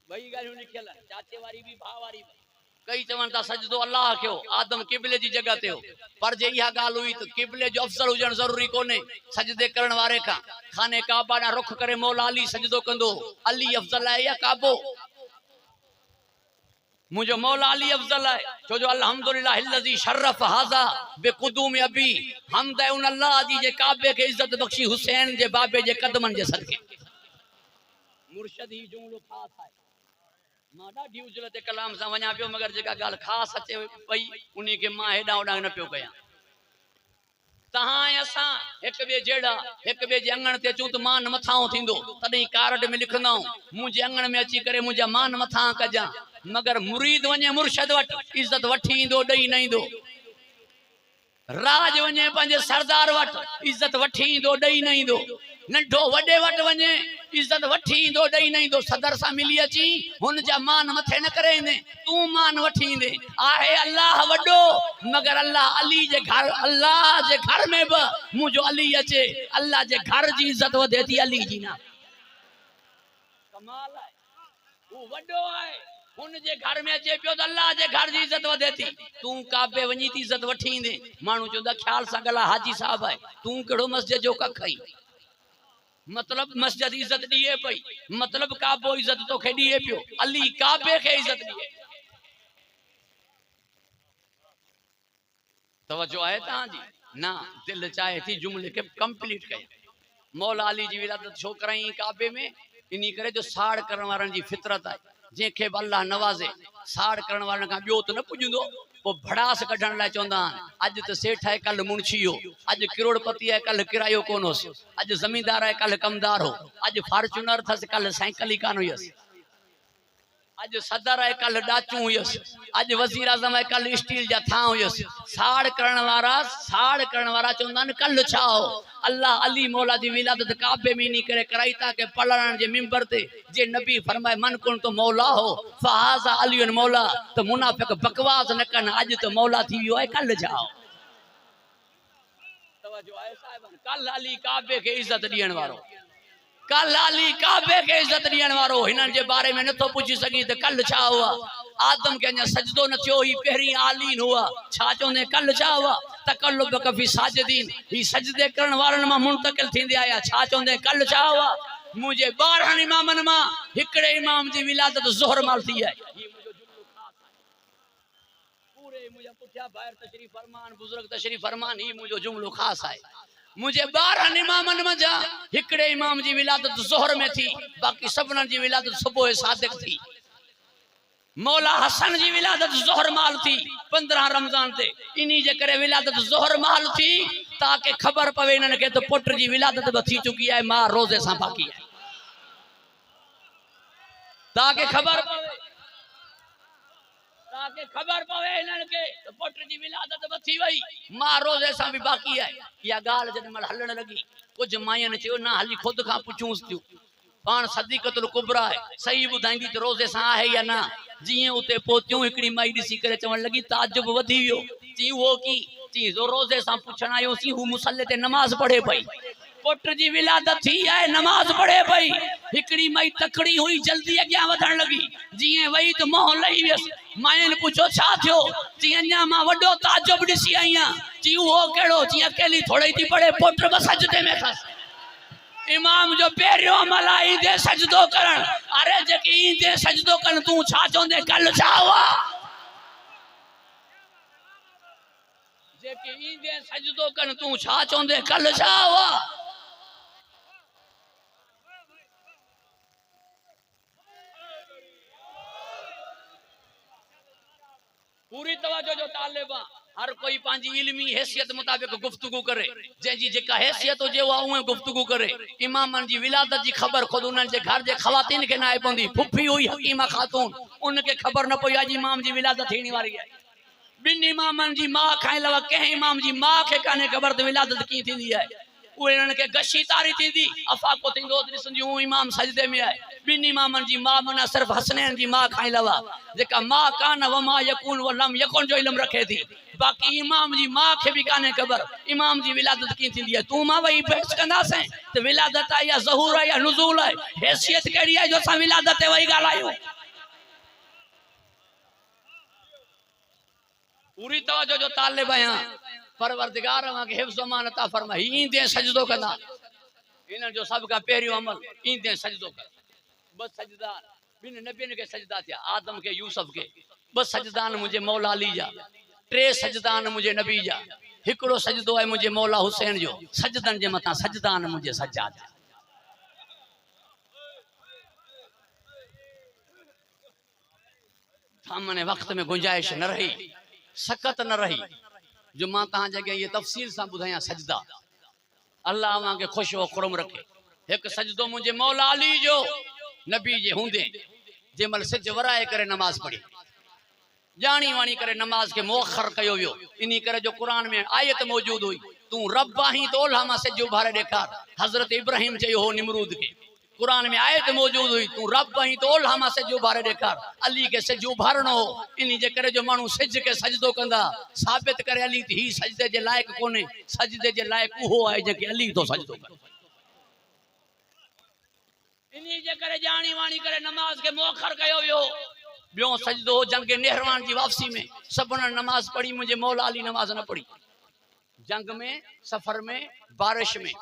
भई गालियों लिखियल चाचे वारी भी भा वारी भी कई चवन ता सजदो अल्लाह के हो आदम किबले जी जगह ते हो पर जे यह गाल हुई तो किबले जो अफजल हुजन जरूरी कोने सजदे करण वारे का खाने काबा ना रुख करे मौला अली सजदो कंदो अली अफजल है या काबो मुझे मौला अली अफजल है छो जो अल्हम्दुलिल्लाह अल्लजी शर्रफ हाजा बेकुदूम अबी हमद है उन अल्लाह जी जे काबे के इज्जत बख्शी हुसैन जे बाबे जे कदमन जे सदके मुर्शिद ही जुमलो खास है मादा डी उजलते कलाम सा वना पियो मगर जेका गाल खास अचे पई उनी के मां हेडा ओडा न पियो कया तहां असा एक बे जेड़ा एक बे जे अंगण ते चूत मान मथाओ थिंदो तदई कार्ड में लिखंदा मुझे अंगण में अची करे मुझे मान मथा कजा मगर मुरीद वने मुर्शिद वट इज्जत वठी इंदो दई नहीं दो राज वने पंजे सरदार वट इज्जत वठी इंदो दई नहीं दो नंढो वडे वट वने इज्जत वठी इंदो दई नहीं दो सदर सा मिली अची हुन जा मान मथे न करे ने तू मान वठी दे आहे अल्लाह वडो मगर अल्लाह अली जे घर में ब मुजो अली अचे अल्लाह जे घर जी इज्जत वधे थी अली जी ना कमाल है वो वडो है हुन जे घर में अचे पियो तो अल्लाह जे घर जी इज्जत वधे थी तू काबे वनी थी इज्जत वठी दे मानू चोंदा ख्याल सा गला हाजी साहब है तू केड़ो मस्जिद जो कखई मतलब मस्जिद इज्जत दिए पई मतलब काबो इज्जत तो खे दिए पियो अली काबे के इज्जत दिए तवज्जो है ता जी ना दिल चाहे थी जुमले के कंप्लीट कया मौला अली जी विलादत छो कराई काबे में, इन्हीं करे जो साड़ करण वारन जी फितरत है, जेके अल्लाह नवाज़े साड़ करण वारन का बियो तो न पुजंदो, वो भड़ास कढण लाइ चवंदा आहिनि। अॼु त सेठ है कल मुंशी हो, अॼु करोड़पति है कल किरायो कोन होसि, अॼु ज़मींदार है कल कमदार हो, अॼु फॉर्चूनर अथसि कल साइकिल ही कान हुयसि, अॼु सदर है कल डाचू हुयसि, अॼु वज़ीर आज़म है कल स्टील जा थां हुयसि। साड़ करण वारा चवंदा आहिनि कल छा हो। अल्लाह अली मौला जी विलादत काबे में नी करे कराई था के पढ़ण जे मिंबर ते जे नबी फरमाए मन कोन तो मौला हो फहाजा अली मौला, तो मुनाफिक बकवास न कन, अॼु तो मौला थी वियो है कल छा हो। तवज्जो आहे साहिबन, कल अली काबे के इज्जत ॾियण वारो, कल अली काबे के इज्जत ॾियण वारो, हिनन जे बारे में नथो पुछी सघी त कल छा हुआ। आदम के अञा सजदो न थियो, ही पहिरीं आलीन हुआ, छा चवंदे कल छा हुआ। तकल्लुब कफी साजिदीन, ही सजदे करण वारन मां मुंतकिल थींदे आया, छा चवंदे कल छा हुआ। मुझे 12 इमामन मां हिकड़े इमाम जी विलादत ज़ोहर माल थी है। पूरे मुझे पुठिया बाहर तशरीफ फरमान बुजुर्ग तशरीफ फरमान, ही मुझो जुमलो खास है। मुझे 12 इमामन में जा हिकड़े इमाम जी विलादत ज़ोहर में थी, बाकी सबन जी विलादत सुबह सादिक थी। मौला हसन जी विलादत ज़ोहर माल थी 15 रमजान ते, इन्हीं जे करे विलादत ज़ोहर माल थी ताकि खबर पवे इन्हनि के तो पुट जी विलादत भी थी चुकी है, मां रोज़े सां बाकी है, ताकि खबर पवे इन्हनि के तो पुट जी विलादत भी थी वई, मां रोज़े सां भी बाकी है। या गाल जद मल हलण लगी, कुछ मायन चयो ना हली खुद खां पुछूंस थियो, पान सदीक़तुल कुबरा है सही बुधाईंदी तो रोज़े सां है या ना। जिए उते पहुंचूं हिकड़ी माई दिसी करे चवण लगी ताजुब वधी वियो, ची वो की ची जो रोज़े सां पुछण आयो सी, हु मुसल्ले ते नमाज पढ़े पई, पुट जी विलादत थी है नमाज पढ़े पई। हिकड़ी माई तकड़ी हुई जल्दी अग्यां वधण लगी, जिए वई तो मोह लही वियस, मायन पुछो छा थियो, ची अञा मां वडो ताजुब दिसी आईया, ची वो केड़ो, ची अकेली थोड़ी थी पढ़े, पुट बस सजदे में खस। इमाम जो पेरियो अमल आहे ईंदे सजदो करण, अरे जेकी ईंदे सजदो कन तू छा चोंदे कल छा हुआ। जेकी ईंदे सजदो कन तू छा चोंदे कल छा हुआ। पूरी तवज्जो जो तालिबा, हर कोई पांजी इल्मी हैसियत मुताबिक गुफ्तगू करे, जैसी जेका हैसियत हो जे वो गुफ्तगू करे। इमामन जी विलादत जी खबर खुद उन्हनि जे घर जे खवातीन के ना पवंदी, फुफी हुई हकीमा खातून, उनके खबर न पई आज इमाम जी विलादत थियणी वारी है। बिन इमामन जी मां खां अलावा कंहिं इमाम जी मां के काने खबर त विलादत की थींदी है। उहे इन्हनि के गशी तारी थींदी, अफ़ाको थींदो ॾिसंदियूं इमाम सजदे में आहे। बिन इमामन जी मां मना सिर्फ हसनैन जी मां खां अलावा जेका मां कान व मां यकून व लम यकून जो इल्म रखे थी, बाकी इमाम जी मां के भी काने खबर इमाम जी विलादत की थींदी है। तू मां वही बहस कंदासीं त विलादत आहे या ज़हूर आहे या नुज़ूल आहे, हैसियत कहिड़ी आहे जो असां विलादत ते वही ॻाल्हायूं। पूरी तवज्जो जो तालिब आहियां, परवरदिगार के हिफ्ज़ अमान अता फरमाए, ईंदे सजदो कंदा, इन्हनि जो सब का पहिरियों अमल ईंदे सजदो कर। बस सजदान बिन नबियन के सजदा थिया, आदम के यूसुफ के, बस सजदान मुझे मौला अली जा, 3 सजदान मुझे नबी जा, हिकड़ो सजदो है मुझे मौला हुसैन जो, सजदन जे मथा सजदान मुझे सज्जाद। सामने वक्त में गुंजाइश न रही, सकत न रही जो मां तहां जगह ये तफसील सां बुधाया सजदा। अल्लाह मां के खुश हो खुरम रखे। एक सजदो मुझे मौला अली जो नबी जे हुंदे जे मल सिज वराए करे नमाज पढ़ी, जानी वाणी करे नमाज के मुअखर कयो वियो। इन्हीं करे जो कुरान में आयत मौजूद हुई, तू रब आहीं तो ओल्हा मां सिज उभारे ॾेखार। हजरत इब्राहिम चयो हो निमरूद के, कुरान में आयत मौजूद हुई, तू रब आहीं तो ओल्हा मां सिज उभारे ॾेखार। अली के सिज उभारणो हो, इन्हीं जे करे जो माण्हू सिज के सजदो कंदा साबित करे अली ही सजदे जे लायक कोने, सजदे जे लायक उहो आहे जेके अली तो सजदो करे। इन्हीं जे करे जानी वाणी करे नमाज के मुअखर कयो वियो। बियो सजदो जंग नेहरवान जी वापसी में सबन नमाज पढ़ी, मुझे मौला अली नमाज न पढ़ी। जंग में, सफर में, बारिश में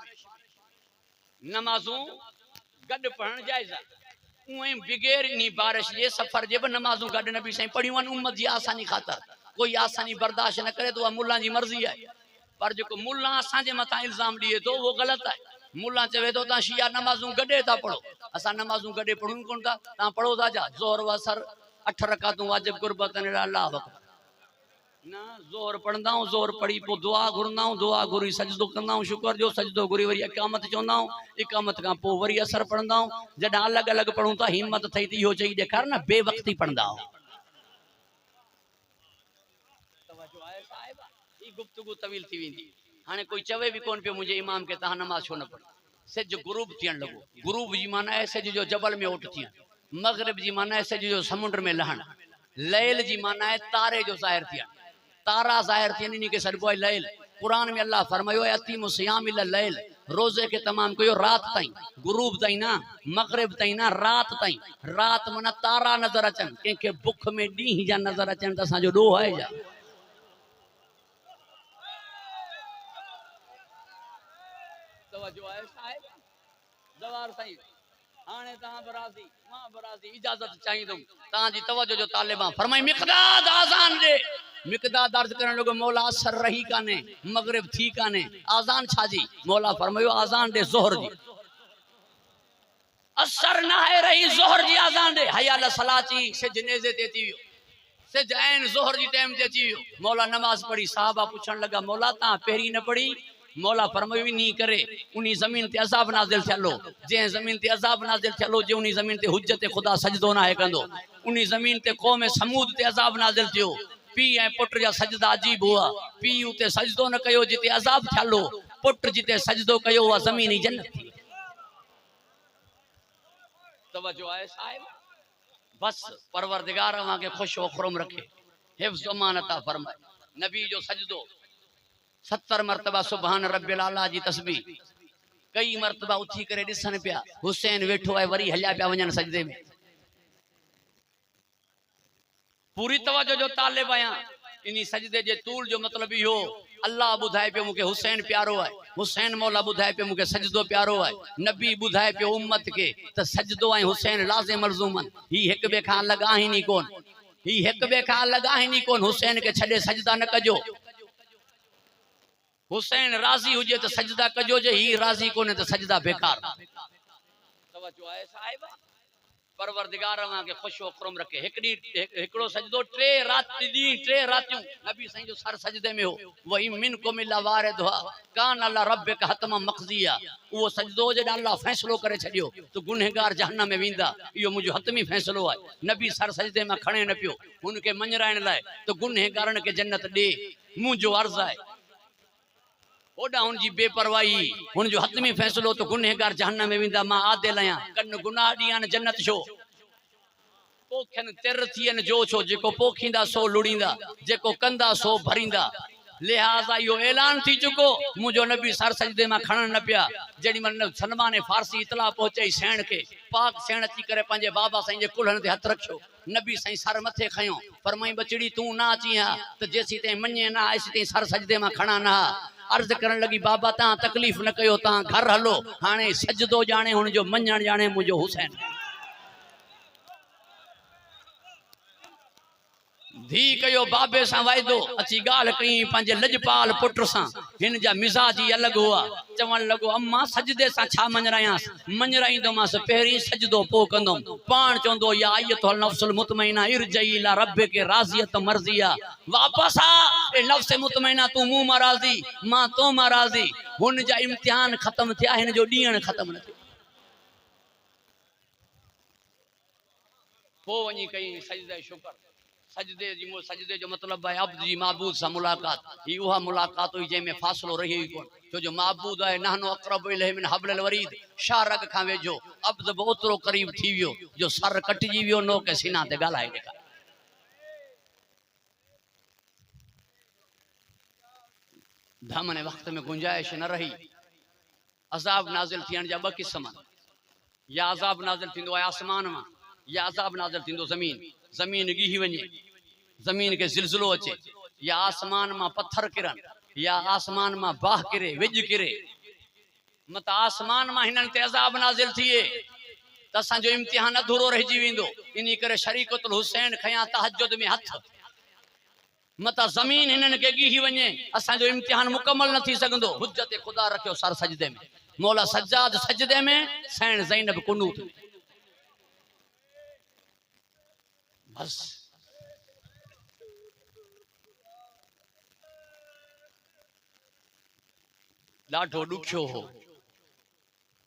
नमाजों गड पढ़न जायज आहे। उहे बिगैर नी बारिश जे सफर जे नमाजों गड नबी साईं पढ़ियूं आहिनि उम्मत जी आसानी खातर। कोई आसानी बर्दाश्त न करे तो मुल्ला जी मर्जी है, पर जो मुल्ला असां जे मथा इल्जाम दिए तो वो गलत है। मुल्ला चवे तो ता शिया नमाजूं गडे था पढ़ो, असा नमाजूं गडे पढ़ूं कोन था, ता पढ़ो था जा जोहर वसर 8 रकातूं वाजिब कुर्बत ने अल्लाह वक्त ना जोहर पढ़ंदा हूं, जोहर पढ़ी पो दुआ घुरंदा हूं, दुआ घुरी सजदो कंदा हूं, शुक्र जो सजदो घुरी वरी इकामत चवंदा हूं, इकामत का पो वरी असर पढ़ंदा हूं। जडा अलग अलग पढ़ूं था हिम्मत थई थी हो चई देखार ना बेवक्ती पढ़ंदा हो। तवज्जो आहे साहिबा, ई गुफ्तगू तवील थी वेंदी। हाने कोई चवे भी कोन पे मुझे इमाम के तहां नमाज छो न पढ़ी। सज गुरूब थियण लगो, गुरूब जी माना है सज जो जबल में उठ थियण, मगरिब जी माना है सज जो समुंड में लहण, लैल जी माना है तारे जो ज़ाहिर थियण, तारा ज़ाहिर थियण इन्हीं के सॾिबो आहे लैल। कुरान में अल्लाह फरमायो है अतीमु सियाम इला लैल, रोजे के तमाम कयो रात ताईं, गुरूब ताईं ना, मगरिब ताईं ना, रात ताईं। रात माना तारा नजर अचन, कंहिंखे बुख में ॾींहं जा नजर अचन त असांजो ॾोह आहे जा। तवज्जो आहे साहिब जवार साईं। हाने तहां बरासी मां बरासी इजाजत चाहींदुमि तहां जी तवज्जो जो तालिबां फरमाई मिक़दाद आज़ान दे। मिक़दाद अर्ज करण लॻो मौला असर रही काने, मगरिब थी काने, आज़ान छाजी? मौला फरमायो आज़ान दे ज़ोहर जी। असर ना है रही ज़ोहर जी आज़ान दे। हया अल सलाती से जनेज़े ते थी वियो, से जैन ज़ोहर जी टाइम ते थी वियो। मौला नमाज पढ़ी, साहबा पुछण लगा मौला ता पहिरीं न पढ़ी? मौला फरमायो नी करे उनी जमीन ते अज़ाब नाज़िल थियलो, जे जमीन ते अज़ाब नाज़िल थियलो, जे उनी जमीन ते हुज्जत खुदा सजदो ना है कंदो, उनी जमीन ते कौम समूद ते अज़ाब नाज़िल थियो। पी ए पुट जा सजदा अजीब हुआ, पी उते सजदो न कयो जिते अज़ाब थियलो, पुट जिते सजदो कयो हुआ जमीनी जन्नत थी। तवज्जो आहे साहिब। बस परवरदिगार अवां के खुश व खुरम रखे, हिफ्ज़ अमान अता फरमाए। नबी जो सजदो 70 मरतबा सुभान रब्बिल आला जी तस्बीह, कई मरतबा उथी करे दिसन पिया हुसैन वेठो है वरी हल्या पिया वञन सजदे में। पूरी तवज्जो जो तालिब आया इनी सजदे जे तूल जो मतलब इहो अल्लाह बुधाए पे मुके हुसैन प्यारो है, हुसैन मौला बुधाए पे मुके सजदो प्यारो है। नबी बुधाए पे उम्मत के त सजदो ऐं हुसैन लाज़िम मलज़ूमन, ही एक बे खां अलग आहिनी कोन, ही एक बे खां अलग आहिनी कोन। हुसैन के छडे सजदा न कजो, हुसैन राजी हुजे तो सजदा कजो, जे ही राजी कोने तो सजदा बेकार। तवज्जो आहे साहिब। परवरदिगार अवां के खुश व खुरम रखे। हिकड़ो सजदो 3 रात दी 3 रातियूं नबी साईं जो सर सजदे में हो। वही मिनकुम इल्ला वारिदुहा कान अला रब्बिका हतमा मक़दिया। वो सजदो जे अल्लाह फैसलो करे छडियो तो गुनहगार जहन्नम में वेंदा, यो मुजो हतमी फैसलो है। नबी सर सजदे में खणे न पियो उनके मंजराइण लाए तो गुनहगारन के जन्नत दे, मुजो अर्ज है। ओडा उनजी बेपरवाही उनजो हतमी फैसलो तो गुनहगार जहन्नम में वेंदा। मां आदिल आया कन गुनाह ॾियन जन्नत छो, पोखन तिर थियन जो छो, जेको पोखींदा सो लुड़ींदा, जेको कंदा सो भरींदा। लिहाजा यो ऐलान थी चुको मुझो नबी सर सजदे में खणन न पिया। जेडी मन सलमान फारसी इतला पहुंचाई सैण के, पाक सैण अची करे पंहिंजे बाबा साईं जे कुल्हन ते हथ रखियो। नबी साईं सर मथे खयो, फरमाई बचड़ी तू ना अची हा त जेसी ते मञे ना आइसी ते सर सजदे में खणा ना। अर्ज करण लगी बाबा ता तकलीफ न कयो, ता घर हलो, हाने सजदो जाने हुन जो मञण जाने मुझो हुसैन। धी कयो बाबे सां वायदो अची गाल कई पंहिंजे लजपाल पुट सां, हिन जा मिजाज ही अलग हुआ। चवण लगो अम्मा सजदे सां छा मंजरायांस? मंजराईंदोमांस पहिरीं सजदो पो कंदुम। पाण चवंदो या अय्यतुल नफ्सुल मुतमइना इरजई इला रब्बिके राज़ियत मर्ज़िया, वापस आ ए नफ्स मुतमइना तू मूं मां राज़ी मां तो मां राज़ी। हुन जा इम्तिहान खत्म थिया, हिन जो ॾींहं खत्म न थियो। पो वञी कई सजदे शुक्र। सजदे जो मतलब है अब्द जी माबूद से मुलाकात। ही उहा मुलाकात हुई जैमें फासलो रही ही कोन, जो माबूद है नहनु अक़रबु इलैहि मिन हब्लिल वरीद, शारग खां वेझो अब्द बि ओतिरो करीब थी वियो जो सर कटिजी वियो नो के सीना ते ॻाल्हाए ॾेखार। धम ने वक्त में गुंजाइश न रही। अज़ाब नाज़िल थियण जा 2 क़िस्म, या अज़ाब नाज़िल थींदो आहे आसमान मां, या अज़ाब नाज़िल थींदो ज़मीन। ज़मीन ॻीही वञे, ज़मीन के ज़िलज़िलो अचे, या आसमान मां पत्थर किरन, या आसमान मां बाह किरे, विज किरे। मत आसमान मां हिननि ते अज़ाब नाज़िल थिए त असांजो इम्तिहान अधूरो रहिजी वेंदो। इन करे शरीकतुल हुसैन खयां तहज्जुद में हथ। मत ज़मीन हिननि के ॻीही वञे असांजो इम्तिहान मुकम्मल न थी सघंदो। हुज्जत खुदा रखियो सर सजदे में। मौला सज्जाद सजदे में, सैन ज़ैनब कुनूत में। बस ॾाढो ॾुखियो हो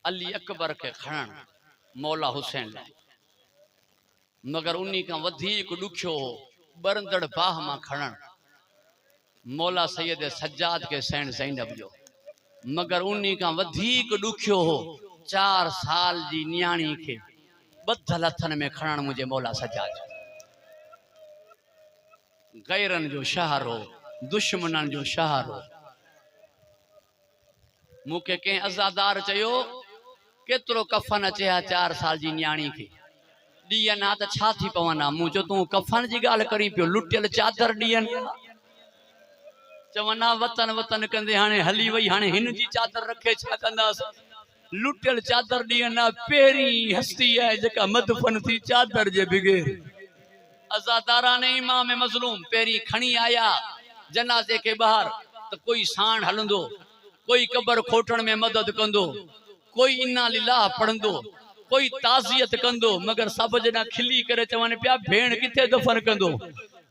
अली अकबर के खणण मौला हुसैन लाइ, मगर उन्हीं का वधीक ॾुखियो हो बरंदड़ बाह मां खणण मौला सैयद सज्जाद के सैन ज़ैनब जो, मगर उन्हीं का वधीक ॾुखियो हो 4 साल जी न्याणी के बद्धल हथन में खणण मुझे मौला सज्जाद। गैरन जो शहर हो, दुश्मनन जो शहर हो। मुके के अज़ादार चयो केतरो कफन अचे 4 साल जी न्याणी के ॾियन हा त छा थी पवना। मूं चयो तूं कफन जी ॻाल्हि करी पियो, लुटियल चादर ॾियन। चवना वतन वतन कंदे हाणे हली वई, हाणे हिन जी चादर रखे छा कंदासीं। लुटियल चादर ॾियन हा पहिरीं हस्ती आहे जेका मदफन थी चादर जे बगैर। अज़ादारा ने इमाम मज़लूम पहिरीं खणी आया जनाज़े के ॿाहिरि त कोई साण हलंदो, कोई कबर खोटण में मदद कंदो, कोई इन्ना लिल्लाह पढ़ंदो, कोई ताज़ियत कंदो, मगर सब जना खिली करे चवन पिया भेण किथे दफन कंदो,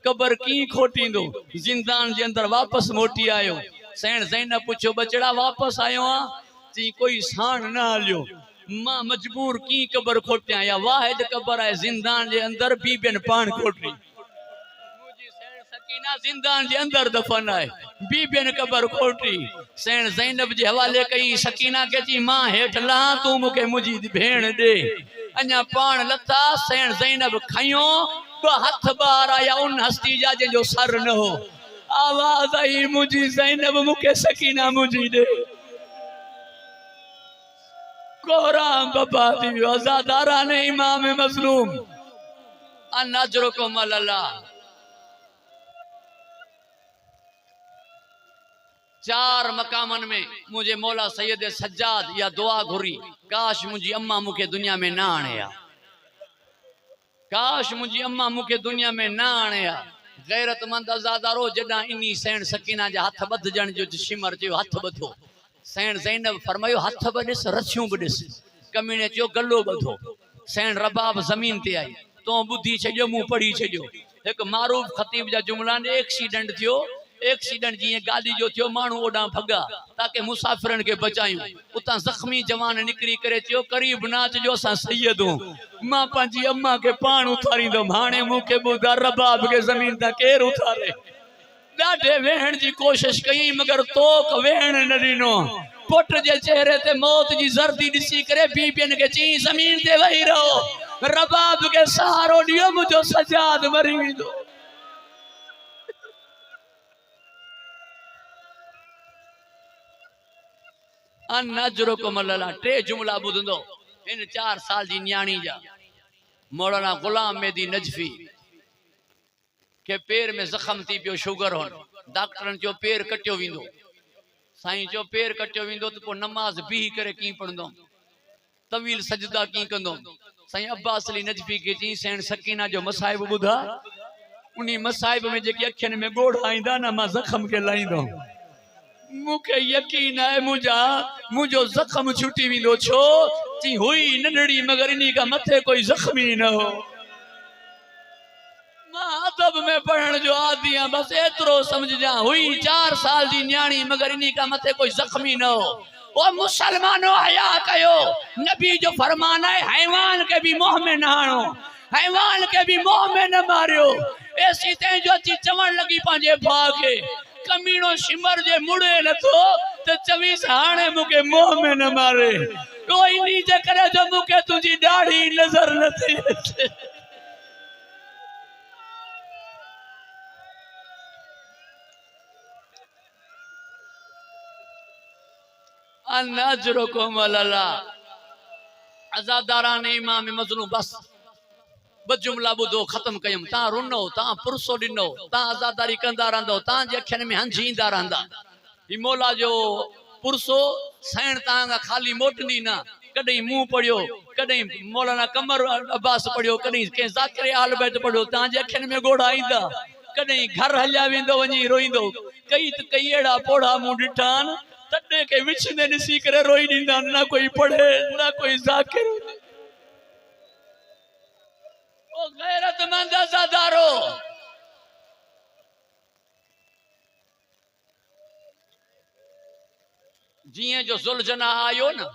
कबर की खोटींदो। जिंदान जे अंदर वापस मोटी आयो। सैन ज़ैनब पुछो बचड़ा वापस आयो आ? जी कोई साण न हलियो, मां मजबूर की कबर खोटिया या वाहिद कबर है जिंदान जे अंदर बीबियन पान खोटी। मुझी सैन सकीना जिंदान जे अंदर दफन है, बीबियन कबर खोटी। सैन ज़ैनब जे हवाले कई सकीना के जी मां हेठ ला तू मुके मुझी भेण दे। अञा पान लथा सैन ज़ैनब खयो, हथ बाहर आया उन हस्ती जा जो सर न हो। आवाज आई मुझी ज़ैनब मुके सकीना मुझी दे। कोहराम बाबा दी अज़ादारा ने इमाम मज़लूम अनजरुकुम अल्लाह 4 मकामन में मुझे मौला सैयद सज्जाद या दुआ घुरी, काश मुझी अम्मा मुके दुनिया में ना आने, काश मुझी अम्मा मुके दुनिया में ना आने। गैरतमंद अज़ादारो जडा इन्हीं सैन सकीना जा हथ बधजण जो शिमर जो हथ बधो। सैन ज़ैनब फरमायो हथ बदिस रस्सियों बदिस। कमीने चयो गलो बधो। सैन रबाब जमीन ते आई, तो बुद्धि छजो मुंह पढ़ी छजो। एक मारूफ खतीब जा जुमला ने एक्सीडेंट थियो, एक्सीडेंट जी गाड़ी जो थियो मानू ओडा भगा ताकि मुसाफिरन के बचायूं। उता जख्मी जवान निकरी करे थियो करीब नाच जो असा सैयद हूं, मां पंजी अम्मा के पान उतारींदम, हाणे मुके बुधा रबाब के जमीन ता केर उतारे। ॾाढे वेहण जी कोशिश कई मगर तोक वेहण न ॾिनो। पुट जे चेहरे ते मौत जी जर्दी ॾिसी करे बीबियन के चई जमीन ते वही रहो, रबाब के सहारो ॾियो, मुझो सजाद मरी वेंदो। अनजरुकुम अल्लाह 3 जुमला ॿुधंदो इन 4 साल जी न्याणी जा। मौलाना गुलाम मेदी नजफी के पैर में जख्म थी पियो, शुगर हो, डॉक्टरन जो पैर कटियो विंदो। साईं जो पैर कटियो विंदो तो को नमाज बीह करे की पढ़ंदो, तवील सजदा की कंदो। साईं अब्बास अली नजफी के चई सैन सकीना जो मसाइब बुधा, उन्हीं मसाइब में जेकी अखियन में गोढ़ आईंदा ना मां जख्म के लाइंदो। मुखे यकीन है मुझो जख्म छुटी विंदो। छो ची हुई नंढड़ी मगर इन्हीं का मथे कोई जख्मी न हो। अदब में पढ़न जो आदि है, बस एतरो समझ जा। हुई 4 साल जी न्याणी मगर इन्हीं का मथे कोई जख्मी न हो। ओ मुसलमानों हया कयो, नबी जो फरमान है हैवान के भी मोह में न आनो, हैवान के भी मोह में न मारियो। ऐसी ते जो ची चवण लगी पांजे भा के कमीनो शिमर जे मुड़े न तो चवीस हाणे मुके मोह में न मारे। कोई नी जे करे जो मुके तुझी दाढ़ी नजर न थी अचे। अनजरुकुम अल्लाह अज़ादारा ने इमाम मज़लूम बस जुमला ॿुधो ख़त्म कयम। ता रुनो, ता पुरसो ॾिनो, ता आज़ादारी कंदा रहंदो, ता जे अखियन में हंजींदा रहंदा। ही मौला जो पुरसो सैन तांगा खाली मोटंदी ना, कदई मुंह पढ़ियो, कदई मौलाना कमर अब्बास पढ़ियो, कदई के ज़ाकिर आल बैत पढ़ियो, ता जे अखियन में गोड़ा आईंदा। कदई घर हलिया वेंदो वञी रोईंदो। कई त कई एड़ा पोड़ा मुंह ॾिठान तड़े के विच ने निसी करे रोई दींदा ना कोई पढ़े ना कोई जाकिर ओ गैरतमंद अज़ादारो जिए जो जुलजना आयो ना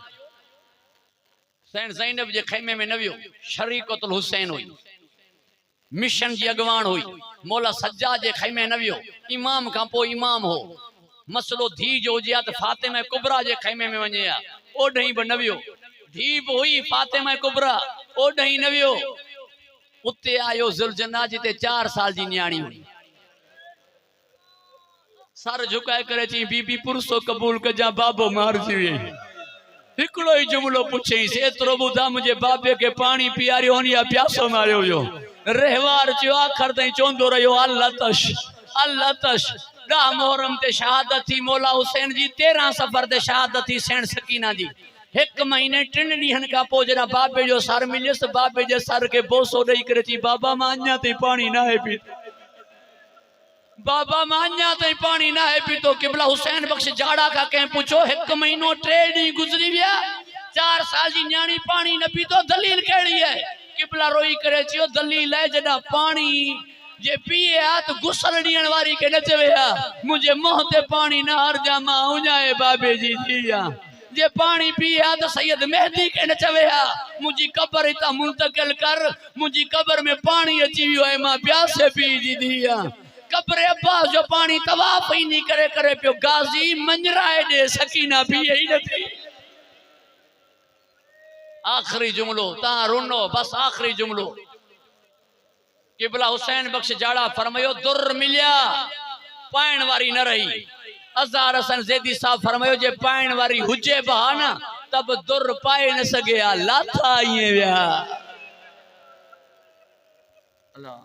सैन ज़ैनब जे खैमे में न वियो शरीकतुल हुसैन हुई मिशन जी अगवान हुई मौला सज्जाद जे खैमे न वियो इमाम का पो इमाम हो मसलो धी जो जिया तो फातिमा कुबरा जे खैमे में वने या ओ ढई ब न वियो धी हुई फातिमा कुबरा ओ ढई न वियो उते आयो जुलजना जिते 4 साल जी न्याणी हुई सर झुकाए करे ची बीबी पुरसो कबूल कजा बाबो मार जी वे हिकड़ो ही जुमलो पूछे से एतरो बुधा मुझे बाबे के पानी पियारियो होनी या प्यासो मारियो यो रहवार जो आखर ताई चोंदो रहियो अल्लाह तश दा मुहर्रम ते शहादत थी मौला हुसैन जी 13 सफर ते शहादत थी सैन सकीना जी 1 महीने 3 ॾींहनि का पो जरा बाबे जो सर मिलियस बाबे जे सर के बोसो दई करे ची बाबा मां अञा ते पानी ना है पी बाबा मान्या ते पानी ना है पीतो किबला हुसैन बख्श जाड़ा का कह पूछो 1 महीनो 3 डी गुजरी गया 4 साल जी न्याणी पानी न पीतो दलील केड़ी है किबला रोई करे चियो दलील है जदा पानी जे पिए आ तो गुसल दियण वारी के न चवे आ मुझे मोह ते पानी ना हर जामा उजाए बाबे जी दिया जे पानी पिए आ तो सैयद मेहदी के न चवे आ मुझी कब्र इता मुंतकिल कर मुझी कब्र में पानी अची वियो है मां प्यासे पी जी दिया कब्र अब्बास जो पानी तवाफ ही नहीं करे करे पियो गाजी मंजराए दे सकीना पिए ही नथी आखिरी जुमलो ता रुनो बस आखिरी जुमलो किबला हुसैन बख्श जाड़ा फरमायो दुर मिलिया पाइन वारी न रही अज़हर हसन ज़ैदी साहब फरमायो जे पाइन वारी हुजे बहाना तब दुर पाए न सके लाथा ये व्या अल्लाह